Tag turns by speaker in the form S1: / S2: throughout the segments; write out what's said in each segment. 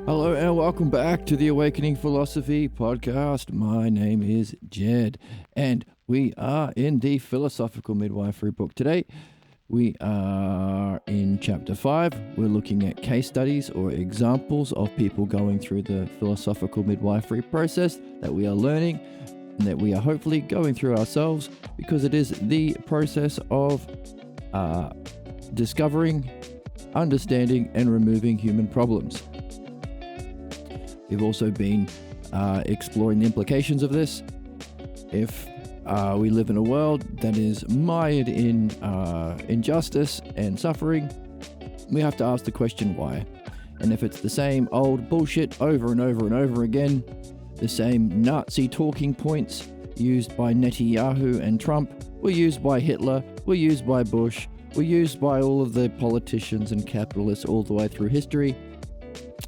S1: Hello and welcome back to the Awakening Philosophy podcast. My name is Jed and we are in the Philosophical Midwifery book today. We are in chapter 5. We're looking at case studies or examples of people going through the philosophical midwifery process that we are learning and that we are hopefully going through ourselves, because it is the process of discovering, understanding and removing human problems. We've also been exploring the implications of this. If we live in a world that is mired in injustice and suffering, we have to ask the question why. And if it's the same old bullshit over and over and over again, the same Nazi talking points used by Netanyahu and Trump, were used by Hitler, were used by Bush, were used by all of the politicians and capitalists all the way through history,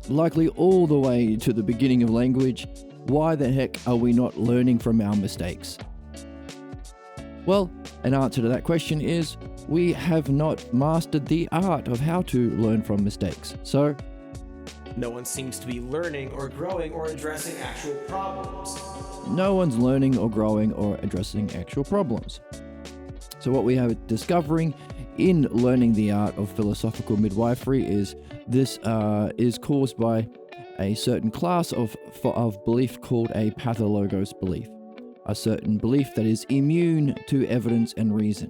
S1: likely all the way to the beginning of language, why the heck are we not learning from our mistakes? Well, an answer to that question is we have not mastered the art of how to learn from mistakes. So,
S2: no one seems to be learning or growing or addressing actual problems.
S1: No one's learning or growing or addressing actual problems. So what we are discovering in learning the art of philosophical midwifery is this is caused by a certain class of belief called a pathologos belief, a certain belief that is immune to evidence and reason,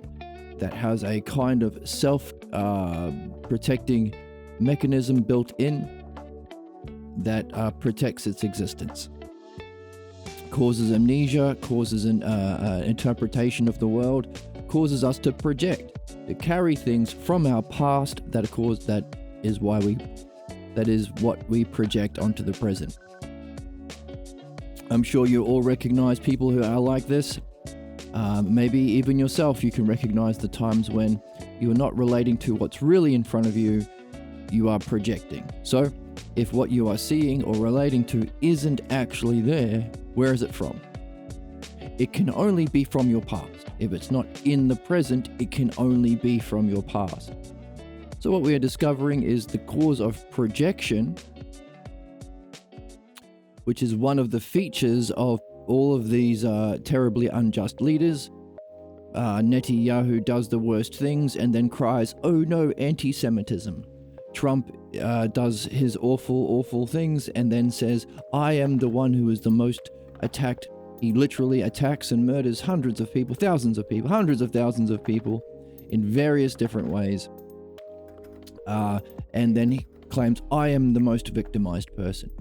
S1: that has a kind of self-protecting mechanism built in that protects its existence, causes amnesia, causes an interpretation of the world, causes us to project, to carry things from our past that is what we project onto the present. I'm sure you all recognize people who are like this. Maybe even yourself, you can recognize the times when you're not relating to what's really in front of you, you are projecting. So, if what you are seeing or relating to isn't actually there, where is it from? It can only be from your past. If it's not in the present, it can only be from your past. So what we are discovering is the cause of projection, which is one of the features of all of these terribly unjust leaders. Netanyahu does the worst things and then cries, "Oh no, anti-Semitism." Trump does his awful things and then says, "I am the one who is the most attacked." He literally attacks and murders hundreds of people, thousands of people, hundreds of thousands of people in various different ways. And then he claims, "I am the most victimized person."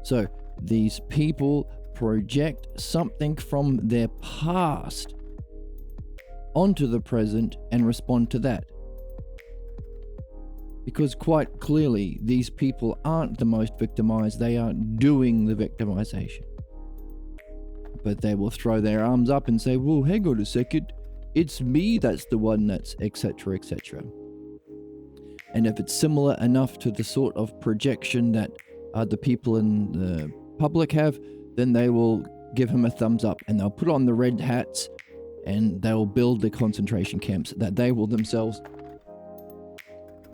S1: So these people project something from their past onto the present and respond to that. Because quite clearly, these people aren't the most victimized, they are doing the victimization. But they will throw their arms up and say, "Well, hang on a second, it's me that's the one that's etc., etc." And if it's similar enough to the sort of projection that the people in the public have, then they will give him a thumbs up and they'll put on the red hats and they'll build the concentration camps that they will themselves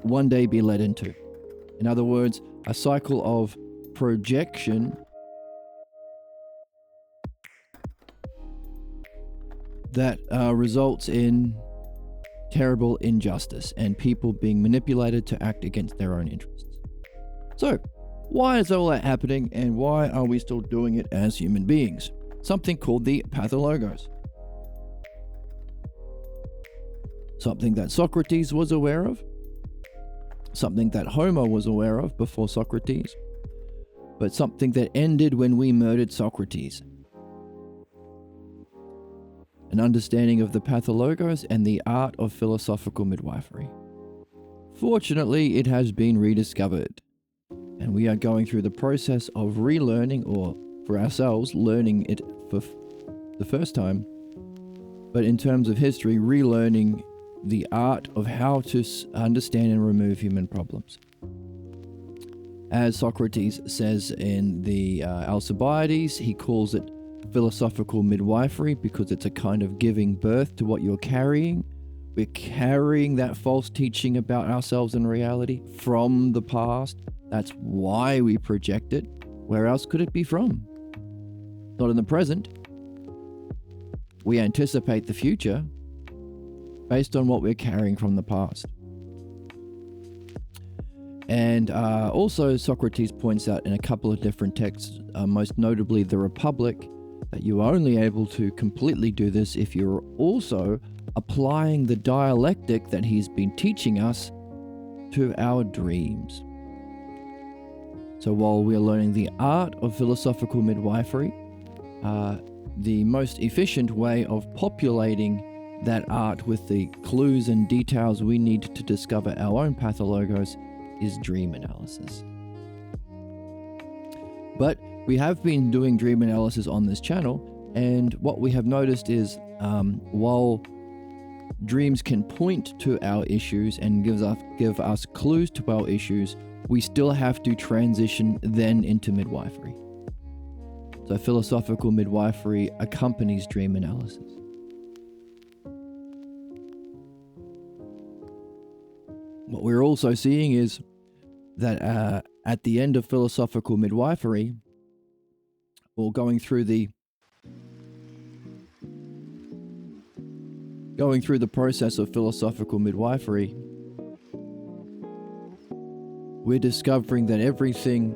S1: one day be led into. In other words, a cycle of projection that results in terrible injustice and people being manipulated to act against their own interests. So, why is all that happening and why are we still doing it as human beings? Something called the pathologos. Something that Socrates was aware of. Something that Homer was aware of before Socrates. But something that ended when we murdered Socrates. An understanding of the pathologos and the art of philosophical midwifery. Fortunately, it has been rediscovered, and we are going through the process of relearning, or for ourselves, learning it for the first time, but in terms of history, relearning the art of how to understand and remove human problems. As Socrates says in the Alcibiades, he calls it philosophical midwifery because it's a kind of giving birth to what you're carrying. We're carrying that false teaching about ourselves and reality from the past That's why we project it. Where else could it be from? Not in the present. We anticipate the future based on what we're carrying from the past. And also Socrates points out in a couple of different texts, most notably the Republic, that you are only able to completely do this if you're also applying the dialectic that he's been teaching us to our dreams. So while we're learning the art of philosophical midwifery, the most efficient way of populating that art with the clues and details we need to discover our own pathologos is dream analysis. But we have been doing dream analysis on this channel, and what we have noticed is while dreams can point to our issues and give us clues to our issues, we still have to transition then into midwifery. So philosophical midwifery accompanies dream analysis. What we're also seeing is that at the end of philosophical midwifery, or going through the process of philosophical midwifery, we're discovering that everything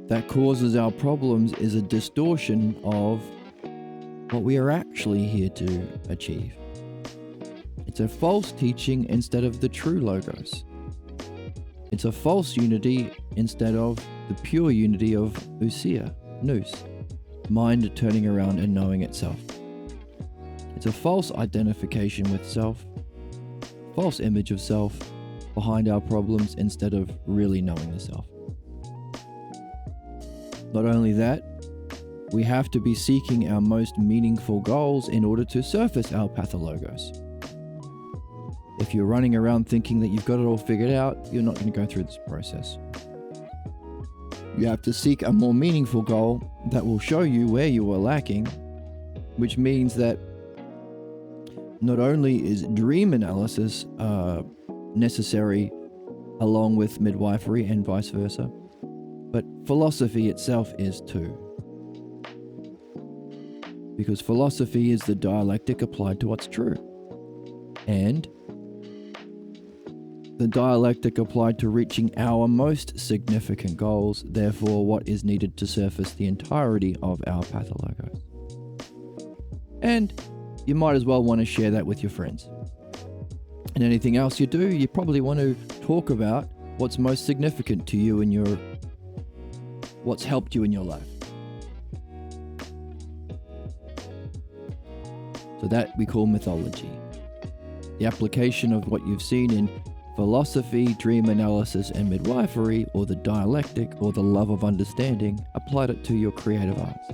S1: that causes our problems is a distortion of what we are actually here to achieve. It's a false teaching instead of the true logos. It's a false unity instead of the pure unity of ousia, nous, mind turning around and knowing itself. It's a false identification with self, false image of self behind our problems instead of really knowing the self. Not only that, we have to be seeking our most meaningful goals in order to surface our pathologos. If you're running around thinking that you've got it all figured out, you're not going to go through this process. You have to seek a more meaningful goal that will show you where you are lacking, which means that not only is dream analysis necessary along with midwifery and vice versa, but philosophy itself is too. Because philosophy is the dialectic applied to what's true. And the dialectic applied to reaching our most significant goals, therefore what is needed to surface the entirety of our pathologos. And you might as well want to share that with your friends. And anything else you do, you probably want to talk about what's most significant to you and what's helped you in your life. So that we call mythology. The application of what you've seen in philosophy, dream analysis, and midwifery, or the dialectic, or the love of understanding, applied it to your creative arts.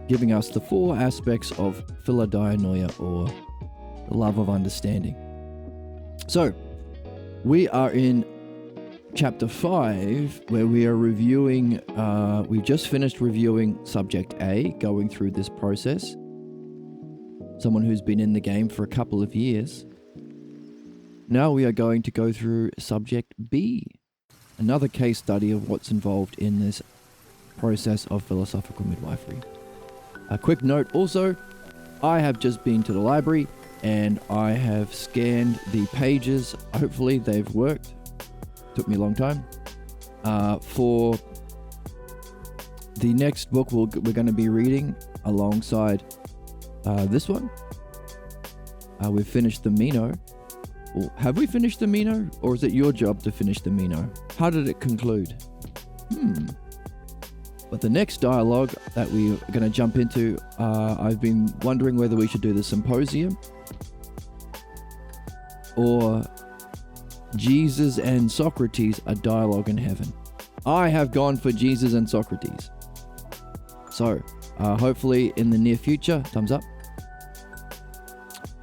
S1: Giving us the 4 aspects of philodianoia, or the love of understanding. So, we are in chapter 5, where we are reviewing, we've just finished reviewing subject A, going through this process. Someone who's been in the game for a couple of years. Now we are going to go through subject B, another case study of what's involved in this process of philosophical midwifery. A quick note also, I have just been to the library and I have scanned the pages. Hopefully they've worked. Took me a long time. For the next book we're going to be reading alongside this one. We've finished the Meno. Have we finished the Meno? Or is it your job to finish the Meno? How did it conclude? But the next dialogue that we're going to jump into, I've been wondering whether we should do the symposium or Jesus and Socrates, a dialogue in heaven. I have gone for Jesus and Socrates. So, hopefully in the near future, thumbs up,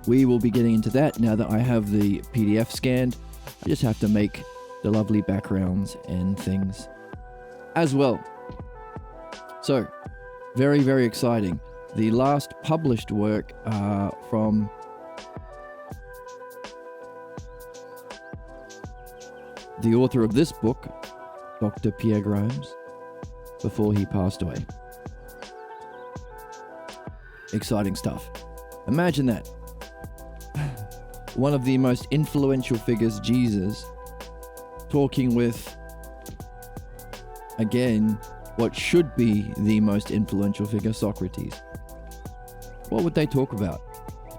S1: we will be getting into that now that I have the PDF scanned. I just have to make the lovely backgrounds and things as well. So, very, very exciting. The last published work from the author of this book, Dr. Pierre Grimes, before he passed away. Exciting stuff. Imagine that. One of the most influential figures, Jesus, talking with, again, what should be the most influential figure, Socrates. What would they talk about?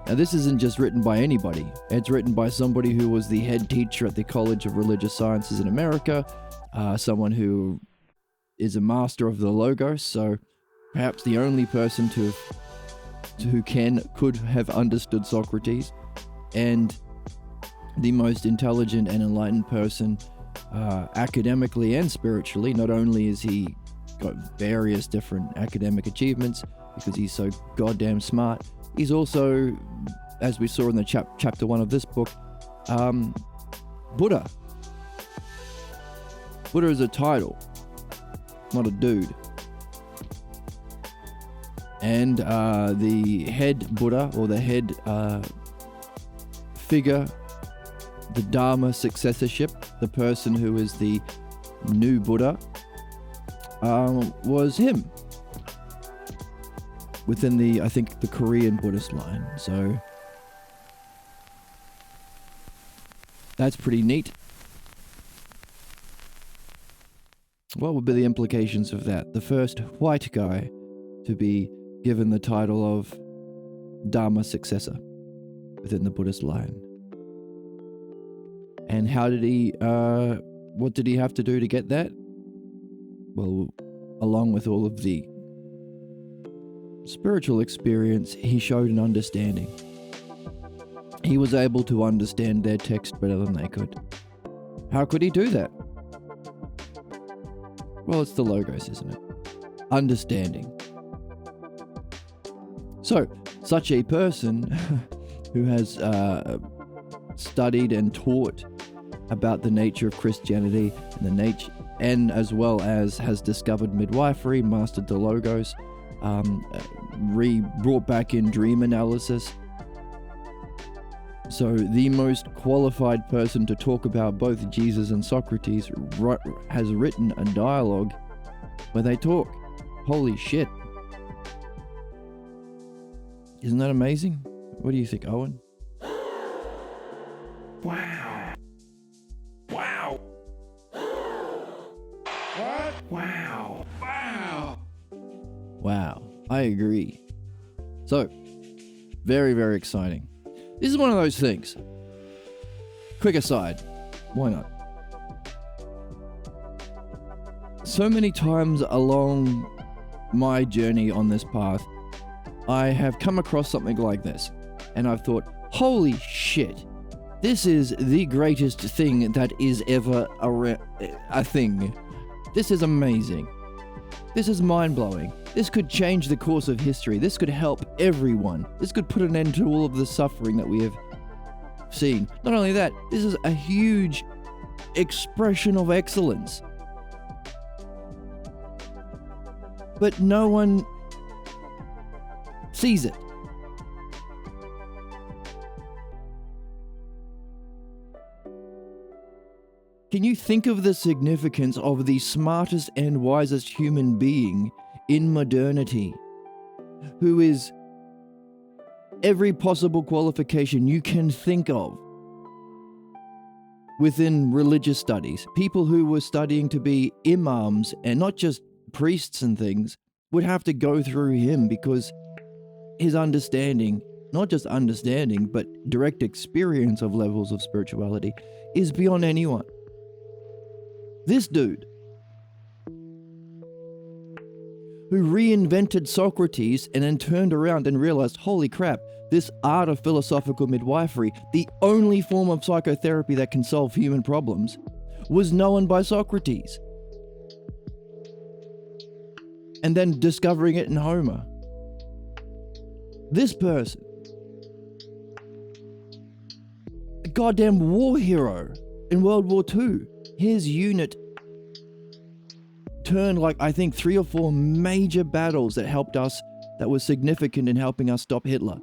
S1: Now, this isn't just written by anybody. It's written by somebody who was the head teacher at the College of Religious Sciences in America, someone who is a master of the Logos, so perhaps the only person who could have understood Socrates, and the most intelligent and enlightened person academically and spiritually. Not only is he got various different academic achievements because he's so goddamn smart, he's also, as we saw in the chapter 1 of this book, Buddha. Buddha is a title, not a dude. And the head Buddha, or the head figure, the Dharma successorship, the person who is the new Buddha, was him. Within the Korean Buddhist line. So that's pretty neat. What would be the implications of that? The first white guy to be given the title of Dharma successor within the Buddhist line. And what did he have to do to get that? Well, along with all of the spiritual experience, he showed an understanding. He was able to understand their text better than they could. How could he do that? Well, it's the Logos, isn't it? Understanding. So, such a person who has studied and taught about the nature of Christianity and as well as has discovered midwifery, mastered the Logos, brought back in dream analysis. So the most qualified person to talk about both Jesus and Socrates has written a dialogue where they talk. Holy shit. Isn't that amazing? What do you think, Owen?
S2: Wow. Wow. What? Wow. Wow.
S1: Wow, I agree. So, very, very exciting. This is one of those things. Quick aside, why not? So many times along my journey on this path, I have come across something like this, and I've thought, holy shit, this is the greatest thing that is ever a thing. This is amazing. This is mind-blowing. This could change the course of history. This could help everyone. This could put an end to all of the suffering that we have seen. Not only that, this is a huge expression of excellence. But no one sees it. Can you think of the significance of the smartest and wisest human being in modernity, who is every possible qualification you can think of within religious studies? People who were studying to be imams and not just priests and things would have to go through him because his understanding, not just understanding, but direct experience of levels of spirituality is beyond anyone. This dude, who reinvented Socrates and then turned around and realized, holy crap, this art of philosophical midwifery, the only form of psychotherapy that can solve human problems, was known by Socrates. And then discovering it in Homer. This person, a goddamn war hero in World War II. His unit turned I think 3 or 4 major battles that helped us, that was significant in helping us stop Hitler.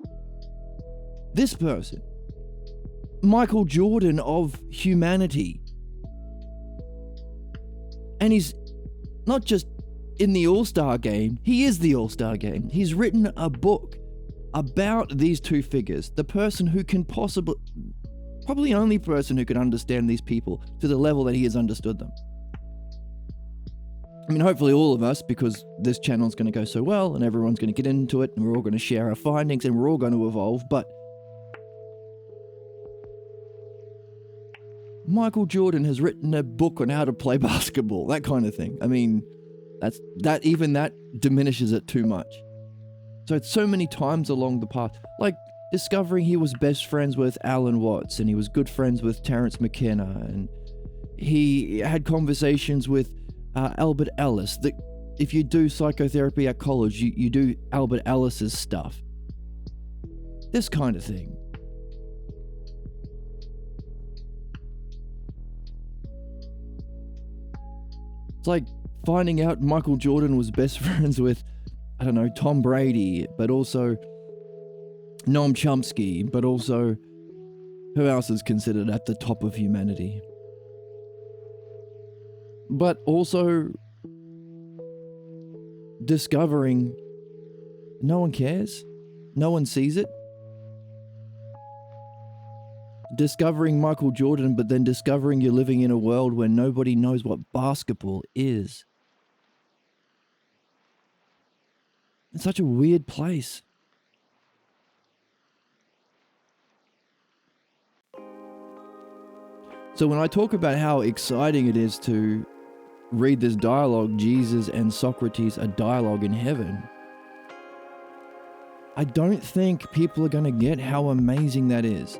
S1: This person, Michael Jordan of humanity, And he's not just in the All-Star game, he is the All-Star game. He's written a book about these two figures, the person who can probably the only person who can understand these people to the level that he has understood them. I mean, hopefully all of us, because this channel is going to go so well and everyone's going to get into it and we're all going to share our findings and we're all going to evolve. But Michael Jordan has written a book on how to play basketball, that kind of thing. I mean, that diminishes it too much. So it's so many times along the path, like discovering he was best friends with Alan Watts and he was good friends with Terence McKenna and he had conversations with Albert Ellis. That if you do psychotherapy at college, you do Albert Ellis's stuff. This kind of thing. It's like finding out Michael Jordan was best friends with, I don't know, Tom Brady, but also Noam Chomsky, but also who else is considered at the top of humanity? But also discovering no one cares, no one sees it. Discovering Michael Jordan, but then discovering you're living in a world where nobody knows what basketball is. It's such a weird place. So when I talk about how exciting it is to read this dialogue, Jesus and Socrates, a dialogue in heaven, I don't think people are going to get how amazing that is.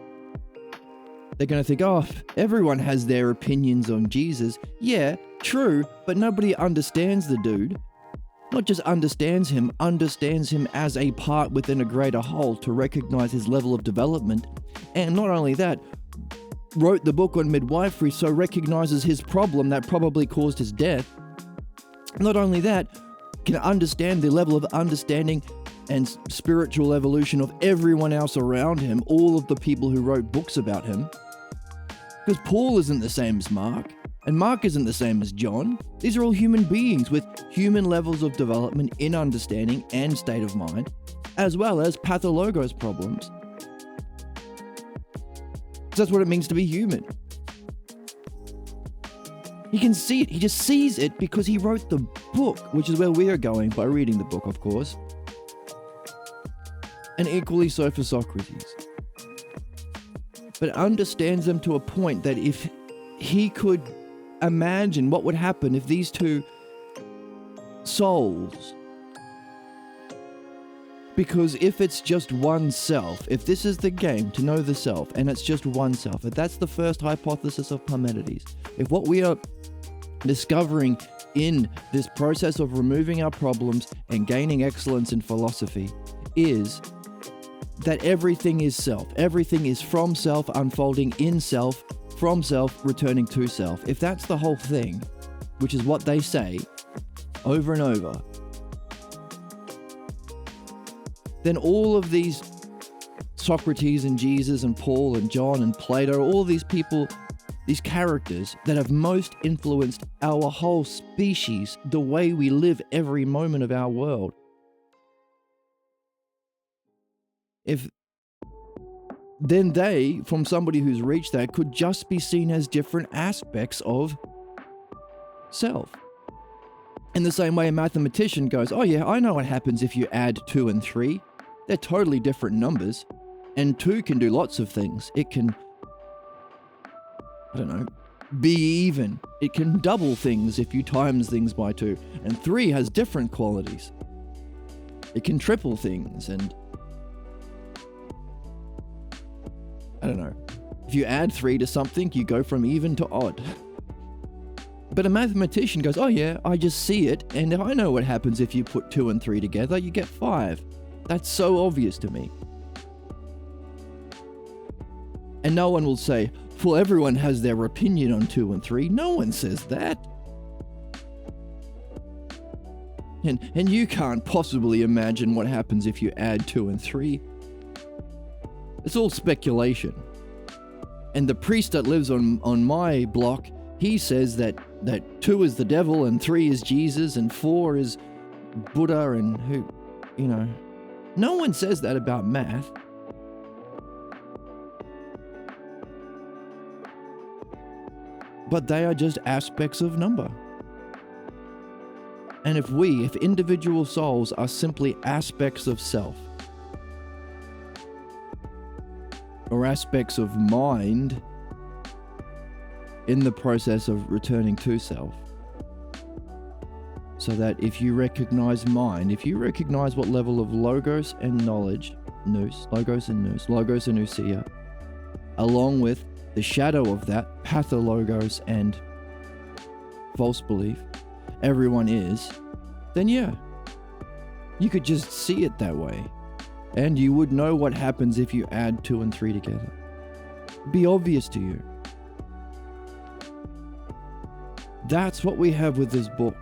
S1: They're going to think, oh, everyone has their opinions on Jesus. Yeah, true, but nobody understands the dude. Not just understands him as a part within a greater whole to recognize his level of development. And not only that, wrote the book on midwifery, so recognizes his problem that probably caused his death. Not only that, can understand the level of understanding and spiritual evolution of everyone else around him, all of the people who wrote books about him. Because Paul isn't the same as Mark, and Mark isn't the same as John. These are all human beings with human levels of development in understanding and state of mind, as well as pathologos problems. That's what it means to be human. He can see it. He just sees it because he wrote the book, which is where we are going by reading the book, of course. And equally so for Socrates. But understands them to a point that if he could imagine what would happen if these two souls, because if it's just one self, if this is the game to know the self and it's just one self, if that's the first hypothesis of Parmenides, if what we are discovering in this process of removing our problems and gaining excellence in philosophy is that everything is self, everything is from self, unfolding in self, from self, returning to self. If that's the whole thing, which is what they say over and over, then all of these Socrates and Jesus and Paul and John and Plato, all these people, these characters that have most influenced our whole species, the way we live every moment of our world, if then they, from somebody who's reached that, could just be seen as different aspects of self. In the same way a mathematician goes, oh yeah, I know what happens if you add 2 and 3. They're totally different numbers. And 2 can do lots of things. It can, I don't know, be even. It can double things if you times things by 2. And 3 has different qualities. It can triple things and I don't know. If you add 3 to something, you go from even to odd. But a mathematician goes, oh yeah, I just see it, and I know what happens if you put 2 and 3 together, you get 5. That's so obvious to me. And no one will say, well, everyone has their opinion on 2 and 3. No one says that. And you can't possibly imagine what happens if you add 2 and 3. It's all speculation. And the priest that lives on my block, he says that that 2 is the devil and 3 is Jesus and 4 is Buddha and who, no one says that about math. But they are just aspects of number. And if individual souls are simply aspects of self, or aspects of mind in the process of returning to self, so that if you recognize mind, if you recognize what level of logos and knowledge, logos and ousia, along with the shadow of that, pathologos and false belief, everyone is, then yeah, you could just see it that way. And you would know what happens if you add 2 and 3 together. It'd be obvious to you. That's what we have with this book.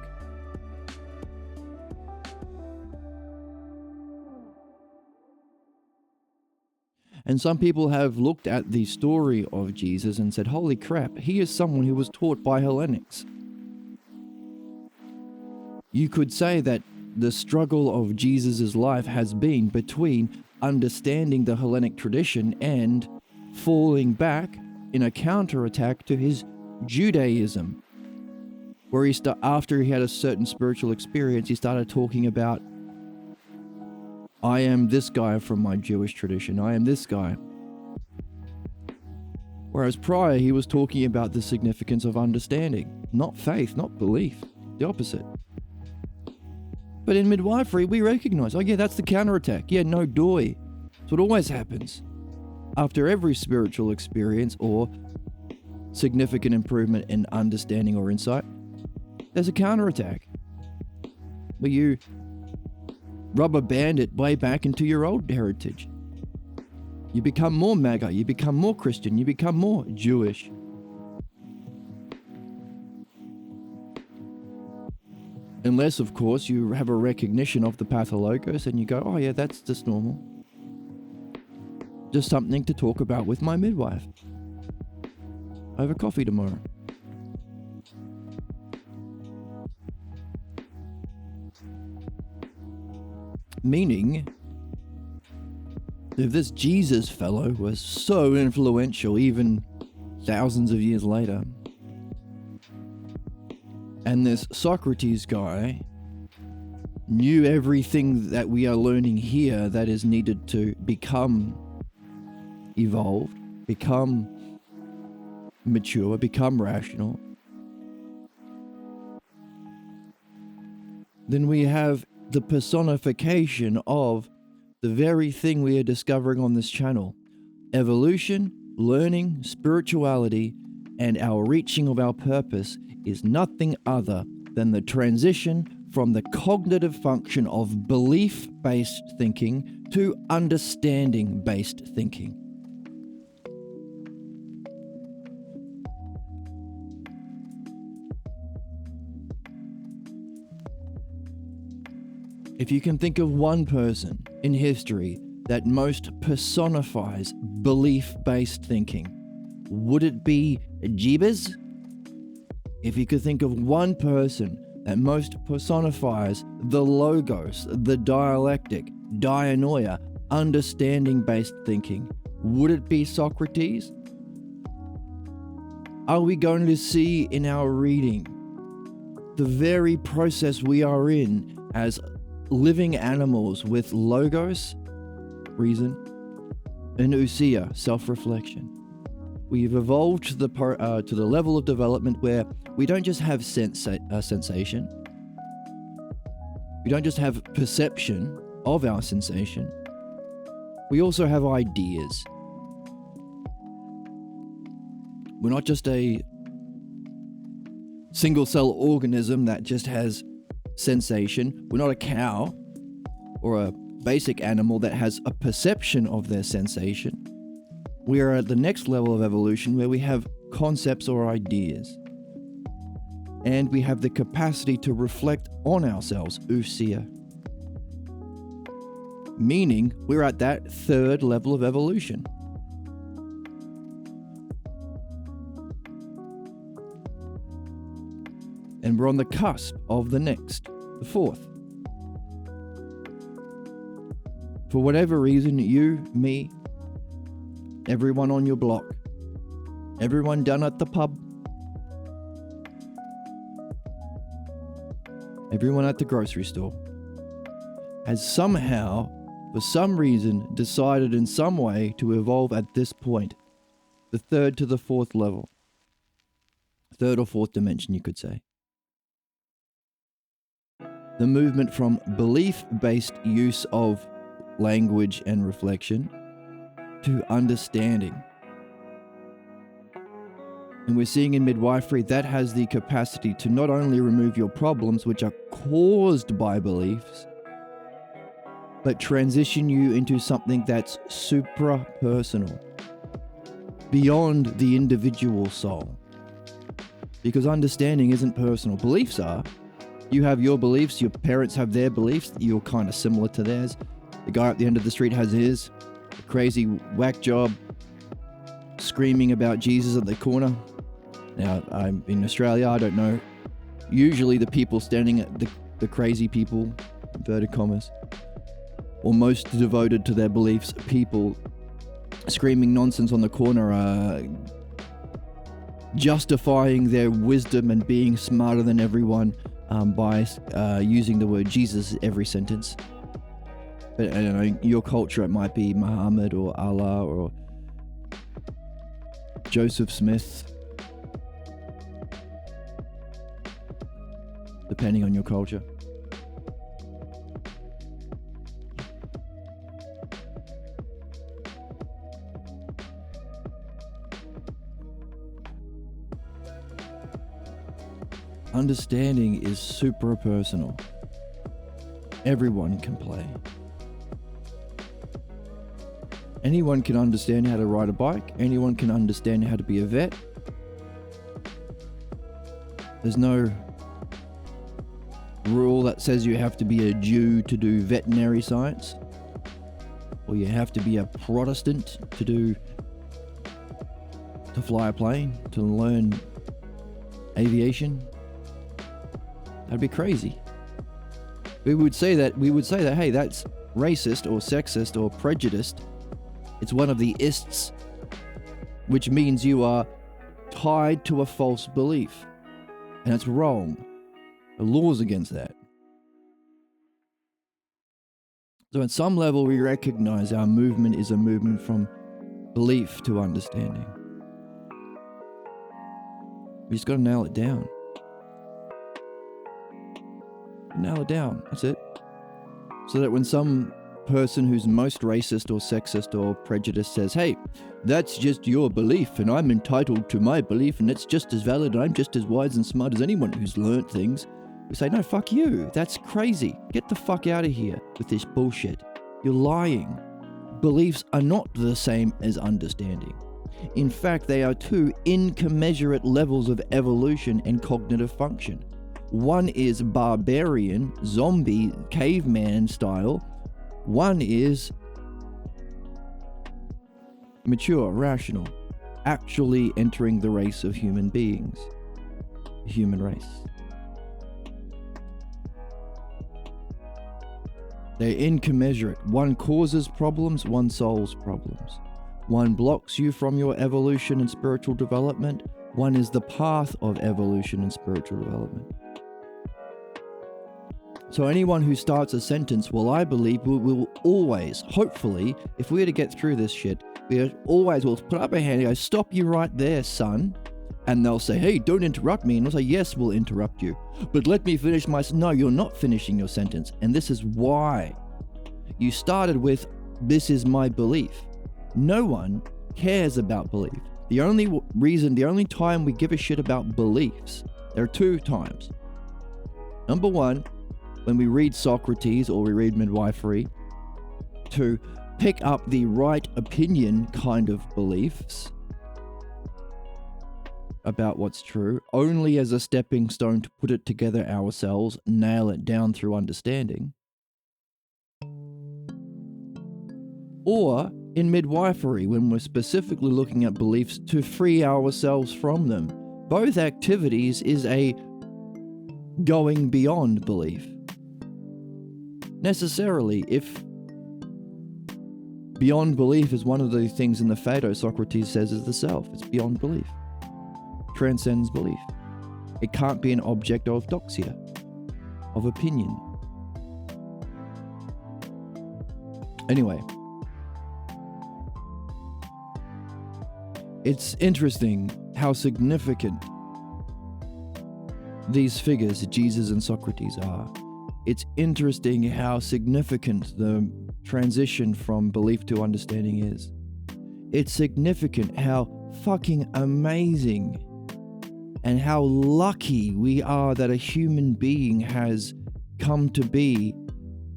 S1: And some people have looked at the story of Jesus and said, holy crap, he is someone who was taught by Hellenics. You could say that the struggle of Jesus' life has been between understanding the Hellenic tradition and falling back in a counterattack to his Judaism, where after he had a certain spiritual experience, he started talking about, I am this guy from my Jewish tradition, I am this guy. Whereas prior, he was talking about the significance of understanding, not faith, not belief, the opposite. But in midwifery, we recognize, oh yeah, that's the counterattack. Yeah, no doy. That's what always happens. After every spiritual experience or significant improvement in understanding or insight, there's a counterattack. Where you rubber band it way back into your old heritage. You become more MAGA, you become more Christian, you become more Jewish. Unless, of course, you have a recognition of the pathologos and you go, oh yeah, that's just normal. Just something to talk about with my midwife. Over coffee tomorrow. Meaning, if this Jesus fellow was so influential even thousands of years later, and this Socrates guy knew everything that we are learning here that is needed to become evolved, become mature, become rational, then we have the personification of the very thing we are discovering on this channel. Evolution, learning, spirituality, and our reaching of our purpose is nothing other than the transition from the cognitive function of belief-based thinking to understanding-based thinking. If you can think of one person in history that most personifies belief-based thinking, would it be Jeebus? If you could think of one person that most personifies the logos, the dialectic, dianoia, understanding-based thinking, would it be Socrates? Are we going to see in our reading the very process we are in as living animals with logos, reason, and ousia, self-reflection? We've evolved to the level of development where we don't just have sensation. We don't just have perception of our sensation. We also have ideas. We're not just a single-cell organism that just has sensation. We're not a cow or a basic animal that has a perception of their sensation. We are at the next level of evolution where we have concepts or ideas. And we have the capacity to reflect on ourselves, ousia. Meaning, we're at that third level of evolution. And we're on the cusp of the next, the fourth. For whatever reason, you, me, everyone on your block, everyone down at the pub, everyone at the grocery store, has somehow, for some reason, decided in some way to evolve at this point, the third to the fourth level. Third or fourth dimension, you could say. The movement from belief-based use of language and reflection to understanding. And we're seeing in midwifery that has the capacity to not only remove your problems, which are caused by beliefs, but transition you into something that's supra-personal, beyond the individual soul. Because understanding isn't personal. Beliefs are. You have your beliefs, your parents have their beliefs, you're kind of similar to theirs. The guy at the end of the street has his. The crazy whack job screaming about Jesus at the corner. Now, I'm in Australia, I don't know. Usually the people standing at the crazy people, inverted commas, or most devoted to their beliefs, people screaming nonsense on the corner are justifying their wisdom and being smarter than everyone by using the word Jesus every sentence. But I don't know, your culture, it might be Muhammad or Allah or Joseph Smith, depending on your culture. Understanding is super personal. Everyone can play. Anyone can understand how to ride a bike. Anyone can understand how to be a vet. There's no rule that says you have to be a Jew to do veterinary science, or you have to be a Protestant to fly a plane, to learn aviation. That'd be crazy. We would say that, hey, that's racist or sexist or prejudiced. It's one of the ists, which means you are tied to a false belief. And that's wrong. The law's against that. So at some level, we recognize our movement is a movement from belief to understanding. We just got to nail it down. Nail it down. That's it. So that when some person who's most racist or sexist or prejudiced says, hey, that's just your belief and I'm entitled to my belief and it's just as valid and I'm just as wise and smart as anyone who's learnt things, we say, no, fuck you. That's crazy. Get the fuck out of here with this bullshit. You're lying. Beliefs are not the same as understanding. In fact, they are two incommensurate levels of evolution and cognitive function. One is barbarian, zombie, caveman style. One is mature, rational, actually entering the race of human beings, the human race. They're incommensurate. One causes problems, one solves problems. One blocks you from your evolution and spiritual development. One is the path of evolution and spiritual development. So anyone who starts a sentence, well, I believe will always, hopefully, if we were to get through this shit, we always will put up a hand and go, stop you right there, son. And they'll say, hey, don't interrupt me. And I'll say, yes, we'll interrupt you. But let me finish my... No, you're not finishing your sentence. And this is why. You started with, this is my belief. No one cares about belief. The only time we give a shit about beliefs, there are two times. Number one, when we read Socrates or we read midwifery, to pick up the right opinion kind of beliefs about what's true, only as a stepping stone to put it together ourselves, nail it down through understanding. Or in midwifery, when we're specifically looking at beliefs to free ourselves from them. Both activities is a going beyond belief. Necessarily, if beyond belief is one of the things in the Phaedo Socrates says is the self, it's beyond belief, transcends belief. It can't be an object of doxia, of opinion. Anyway, it's interesting how significant these figures, Jesus and Socrates, are. It's interesting how significant the transition from belief to understanding is. It's significant how fucking amazing and how lucky we are that a human being has come to be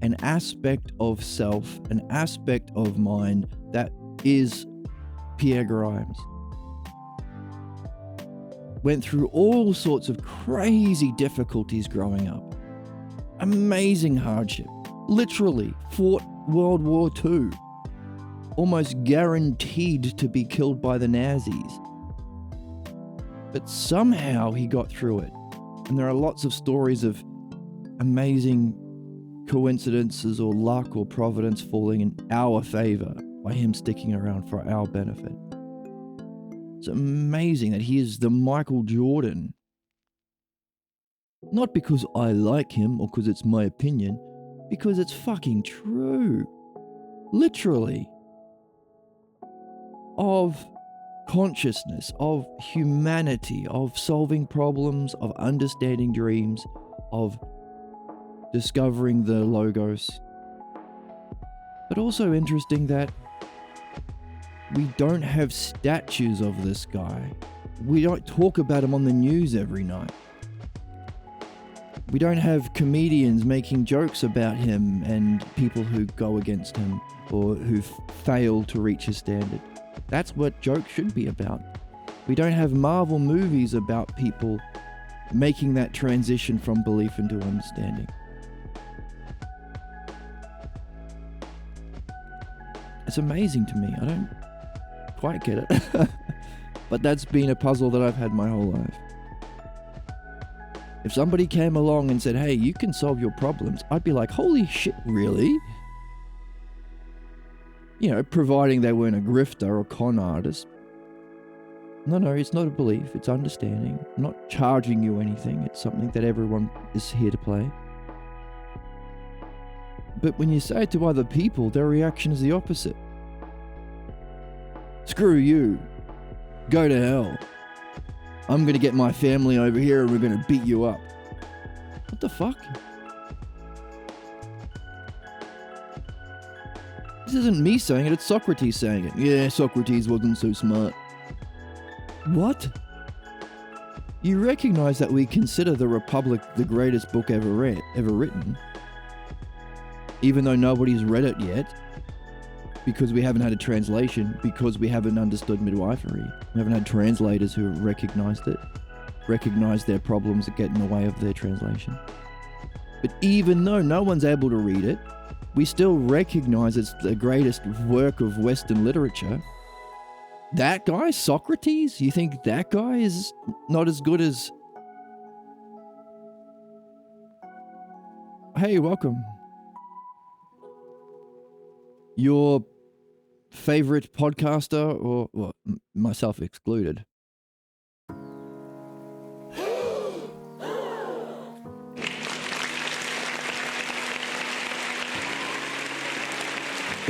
S1: an aspect of self, an aspect of mind that is Pierre Grimes. Went through all sorts of crazy difficulties growing up. Amazing hardship. Literally fought World War II. Almost guaranteed to be killed by the Nazis. But somehow he got through it. And there are lots of stories of amazing coincidences or luck or providence falling in our favor by him sticking around for our benefit. It's amazing that he is the Michael Jordan. Not because I like him or because it's my opinion, because it's fucking true. Literally. Of consciousness, of humanity, of solving problems, of understanding dreams, of discovering the Logos. But also interesting that we don't have statues of this guy. We don't talk about him on the news every night. We don't have comedians making jokes about him and people who go against him or who fail to reach his standard. That's what jokes should be about. We don't have Marvel movies about people making that transition from belief into understanding. It's amazing to me. I don't quite get it. But that's been a puzzle that I've had my whole life. If somebody came along and said, hey, you can solve your problems, I'd be like, holy shit, really? You know, providing they weren't a grifter or con artist. No, it's not a belief, it's understanding. I'm not charging you anything, it's something that everyone is here to play. But when you say it to other people, their reaction is the opposite. Screw you. Go to hell. I'm gonna get my family over here and we're gonna beat you up. What the fuck? This isn't me saying it, it's Socrates saying it. Yeah, Socrates wasn't so smart. What? You recognize that we consider the Republic the greatest book ever written, even though nobody's read it yet, because we haven't had a translation, because we haven't understood midwifery. We haven't had translators who have recognized it, recognized their problems that get in the way of their translation. But even though no one's able to read it, we still recognize it's the greatest work of Western literature. That guy, Socrates, you think that guy is not as good as... Hey, welcome. Your favorite podcaster, or well, myself excluded.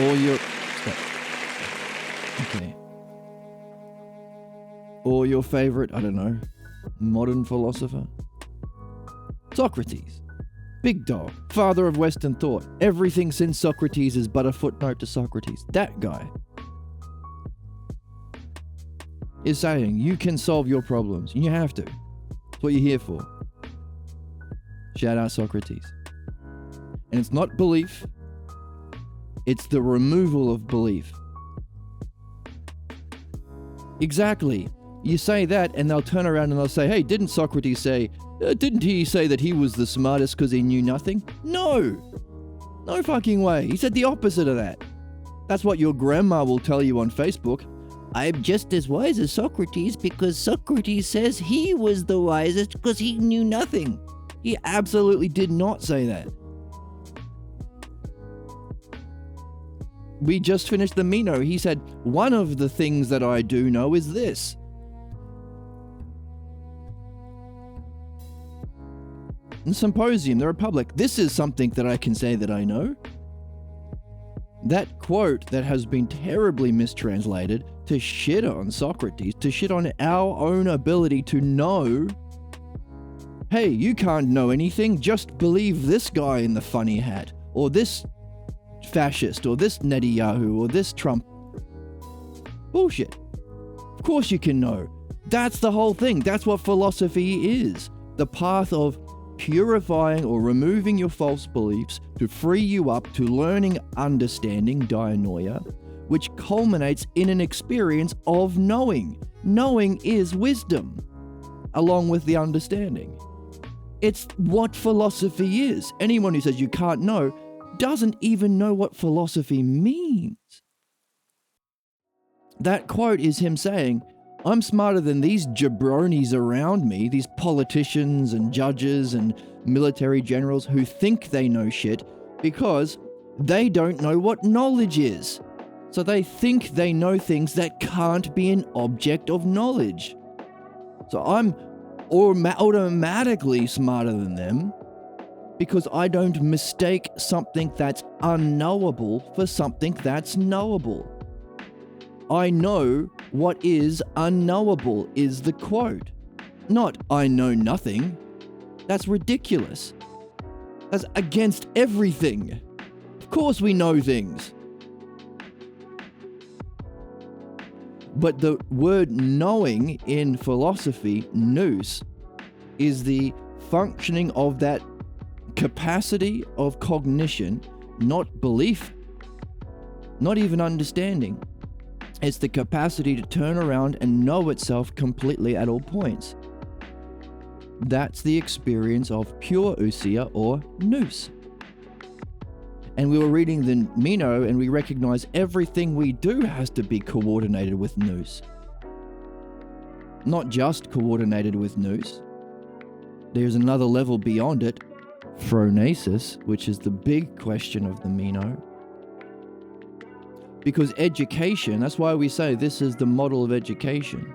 S1: Or your... Okay. Or your favorite, I don't know, modern philosopher? Socrates. Big dog. Father of Western thought. Everything since Socrates is but a footnote to Socrates. That guy is saying you can solve your problems. And you have to. That's what you're here for. Shout out Socrates. And it's not belief. It's the removal of belief. Exactly. You say that and they'll turn around and they'll say, hey, didn't Socrates say, didn't he say that he was the smartest because he knew nothing? No. No fucking way. He said the opposite of that. That's what your grandma will tell you on Facebook. I'm just as wise as Socrates because Socrates says he was the wisest because he knew nothing. He absolutely did not say that. We just finished the Meno. He said, one of the things that I do know is this. In Symposium, the Republic, this is something that I can say that I know. That quote that has been terribly mistranslated to shit on Socrates, to shit on our own ability to know, hey, you can't know anything, just believe this guy in the funny hat, or this fascist, or this Netanyahu, or this Trump. Bullshit. Of course you can know. That's the whole thing. That's what philosophy is. The path of purifying or removing your false beliefs to free you up to learning, understanding, dianoia, which culminates in an experience of knowing. Knowing is wisdom, along with the understanding. It's what philosophy is. Anyone who says you can't know doesn't even know what philosophy means. That quote is him saying, I'm smarter than these jabronis around me, these politicians and judges and military generals who think they know shit because they don't know what knowledge is. So they think they know things that can't be an object of knowledge. So I'm automatically smarter than them because I don't mistake something that's unknowable for something that's knowable. I know what is unknowable is the quote. Not, I know nothing. That's ridiculous. That's against everything. Of course we know things. But the word knowing in philosophy, nous, is the functioning of that capacity of cognition, not belief, not even understanding. It's the capacity to turn around and know itself completely at all points. That's the experience of pure ousia or nous. And we were reading the Meno and we recognize everything we do has to be coordinated with nous. Not just coordinated with nous. There's another level beyond it, phronesis, which is the big question of the Meno. Because education, that's why we say this is the model of education.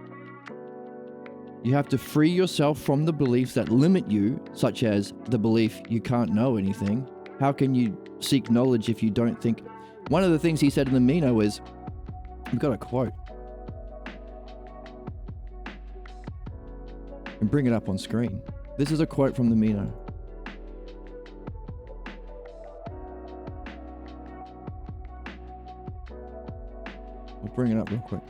S1: You have to free yourself from the beliefs that limit you, such as the belief you can't know anything. How can you seek knowledge if you don't think? One of the things he said in the Meno is, we've got a quote. And bring it up on screen. This is a quote from the Meno. We'll bring it up real quick.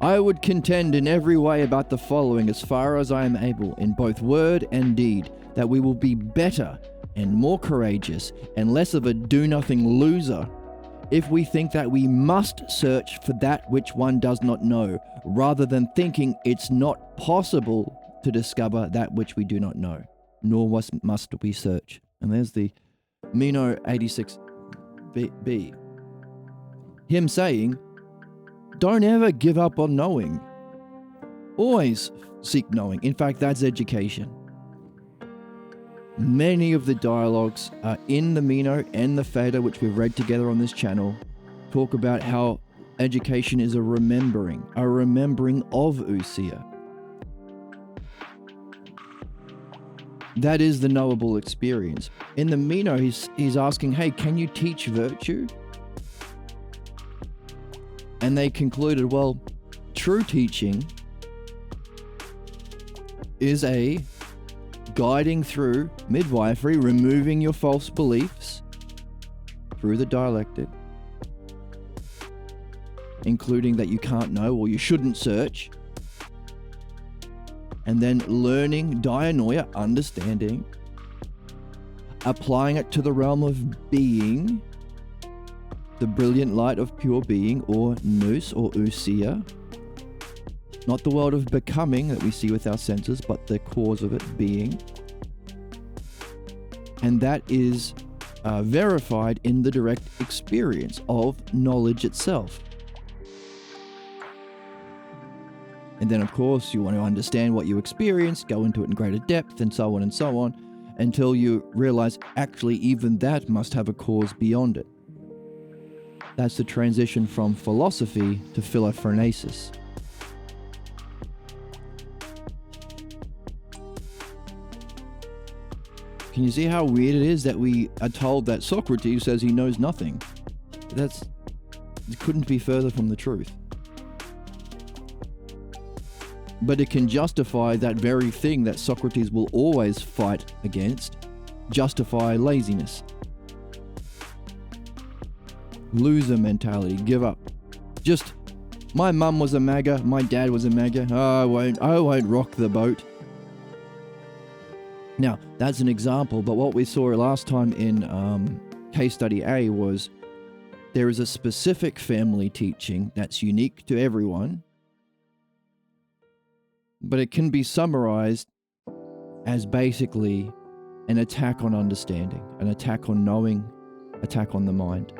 S1: I would contend in every way about the following as far as I am able, in both word and deed, that we will be better and more courageous and less of a do-nothing loser if we think that we must search for that which one does not know, rather than thinking it's not possible to discover that which we do not know, nor must we search. And there's the Meno 86b. Him saying, don't ever give up on knowing. Always seek knowing. In fact, that's education. Many of the dialogues in the Meno and the Phaedo, which we've read together on this channel, talk about how education is a remembering of ousia. That is the knowable experience. In the Meno, he's asking, hey, can you teach virtue? And they concluded, well, true teaching is a guiding through midwifery, removing your false beliefs through the dialectic, including that you can't know or you shouldn't search, and then learning dianoia, understanding, applying it to the realm of being, the brilliant light of pure being, or nous, or ousia. Not the world of becoming that we see with our senses, but the cause of it, being. And that is verified in the direct experience of knowledge itself. And then, of course, you want to understand what you experienced, go into it in greater depth, and so on, until you realize actually even that must have a cause beyond it. That's the transition from philosophy to philophrenesis. Can you see how weird it is that we are told that Socrates says he knows nothing? It couldn't be further from the truth. But it can justify that very thing that Socrates will always fight against, justify laziness. Loser mentality, give up. Just, my mum was a MAGA, my dad was a MAGA, I won't rock the boat. Now, that's an example, but what we saw last time in case study A was there is a specific family teaching that's unique to everyone, but it can be summarized as basically an attack on understanding, an attack on knowing, attack on the mind.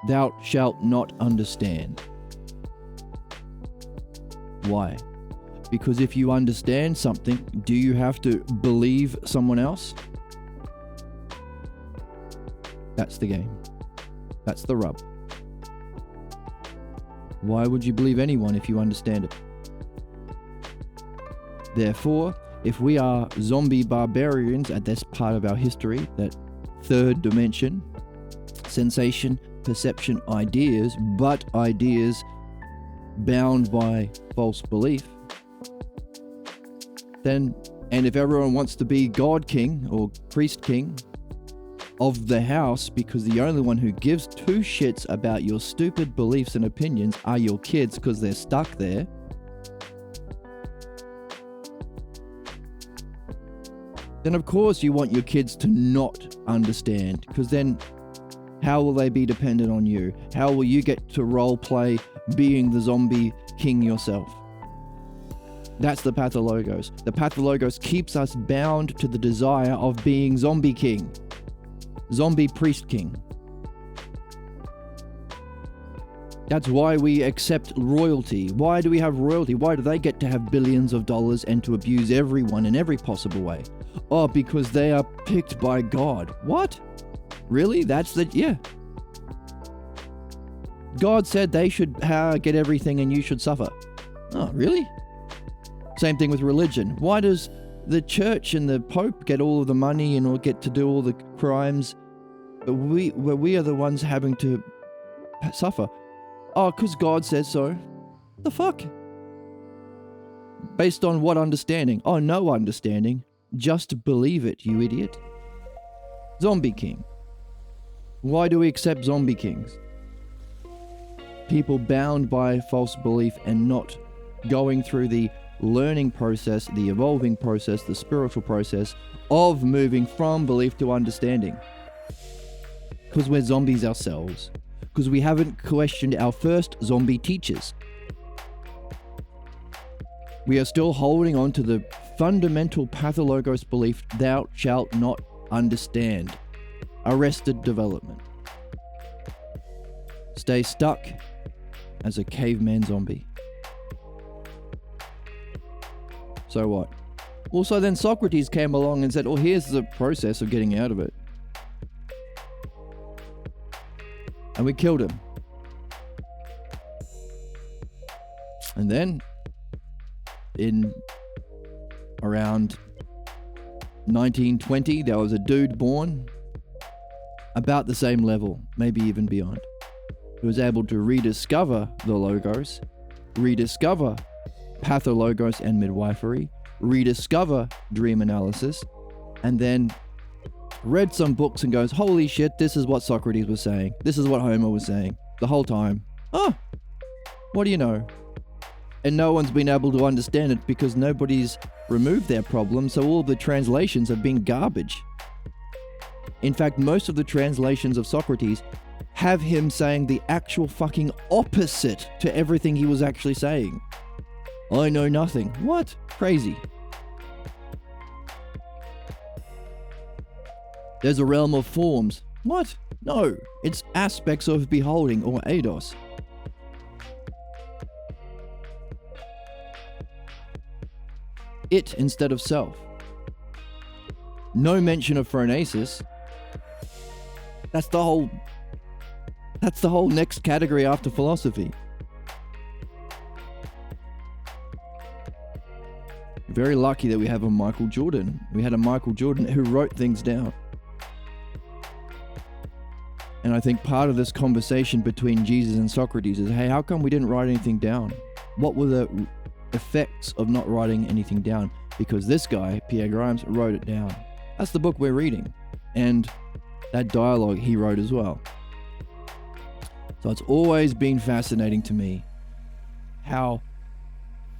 S1: Thou shalt not understand. Why? Because if you understand something, do you have to believe someone else? That's the game. That's the rub. Why would you believe anyone if you understand it? Therefore, if we are zombie barbarians at this part of our history, that third dimension, sensation, perception, ideas, but ideas bound by false belief, then, and if everyone wants to be God King or Priest King of the house, because the only one who gives two shits about your stupid beliefs and opinions are your kids because they're stuck there, then of course you want your kids to not understand, because then how will they be dependent on you? How will you get to role play being the zombie king yourself? That's the pathologos. The pathologos keeps us bound to the desire of being zombie king, zombie priest king. That's why we accept royalty. Why do we have royalty? Why do they get to have billions of dollars and to abuse everyone in every possible way? Oh, because they are picked by God. What? Really? Yeah. God said they should get everything and you should suffer. Oh, really? Same thing with religion. Why does the church and the Pope get all of the money and all get to do all the crimes, but we are the ones having to suffer? Oh, because God says so. The fuck? Based on what understanding? Oh, no understanding. Just believe it, you idiot. Zombie king. Why do we accept zombie kings? People bound by false belief and not going through the learning process, the evolving process, the spiritual process of moving from belief to understanding. Because we're zombies ourselves. Because we haven't questioned our first zombie teachers. We are still holding on to the fundamental pathologos belief, thou shalt not understand. Arrested development. Stay stuck as a caveman zombie. So what? Also, then Socrates came along and said, oh, here's the process of getting out of it. And we killed him. And then, in around 1920, there was a dude born about the same level, maybe even beyond, who was able to rediscover the logos, rediscover pathologos and midwifery, rediscover dream analysis, and then read some books and goes, holy shit, this is what Socrates was saying. This is what Homer was saying the whole time. Oh, what do you know? And no one's been able to understand it because nobody's removed their problem, so all the translations have been garbage. In fact, most of the translations of Socrates have him saying the actual fucking opposite to everything he was actually saying. I know nothing. What? Crazy. There's a realm of forms. What? No, it's aspects of beholding, or eidos. It instead of self. No mention of phronesis. That's the whole next category after philosophy. Very lucky that we have a Michael Jordan. We had a Michael Jordan who wrote things down. And I think part of this conversation between Jesus and Socrates is, hey, how come we didn't write anything down? What were the effects of not writing anything down? Because this guy, Pierre Grimes, wrote it down. That's the book we're reading. And that dialogue he wrote as well. So it's always been fascinating to me how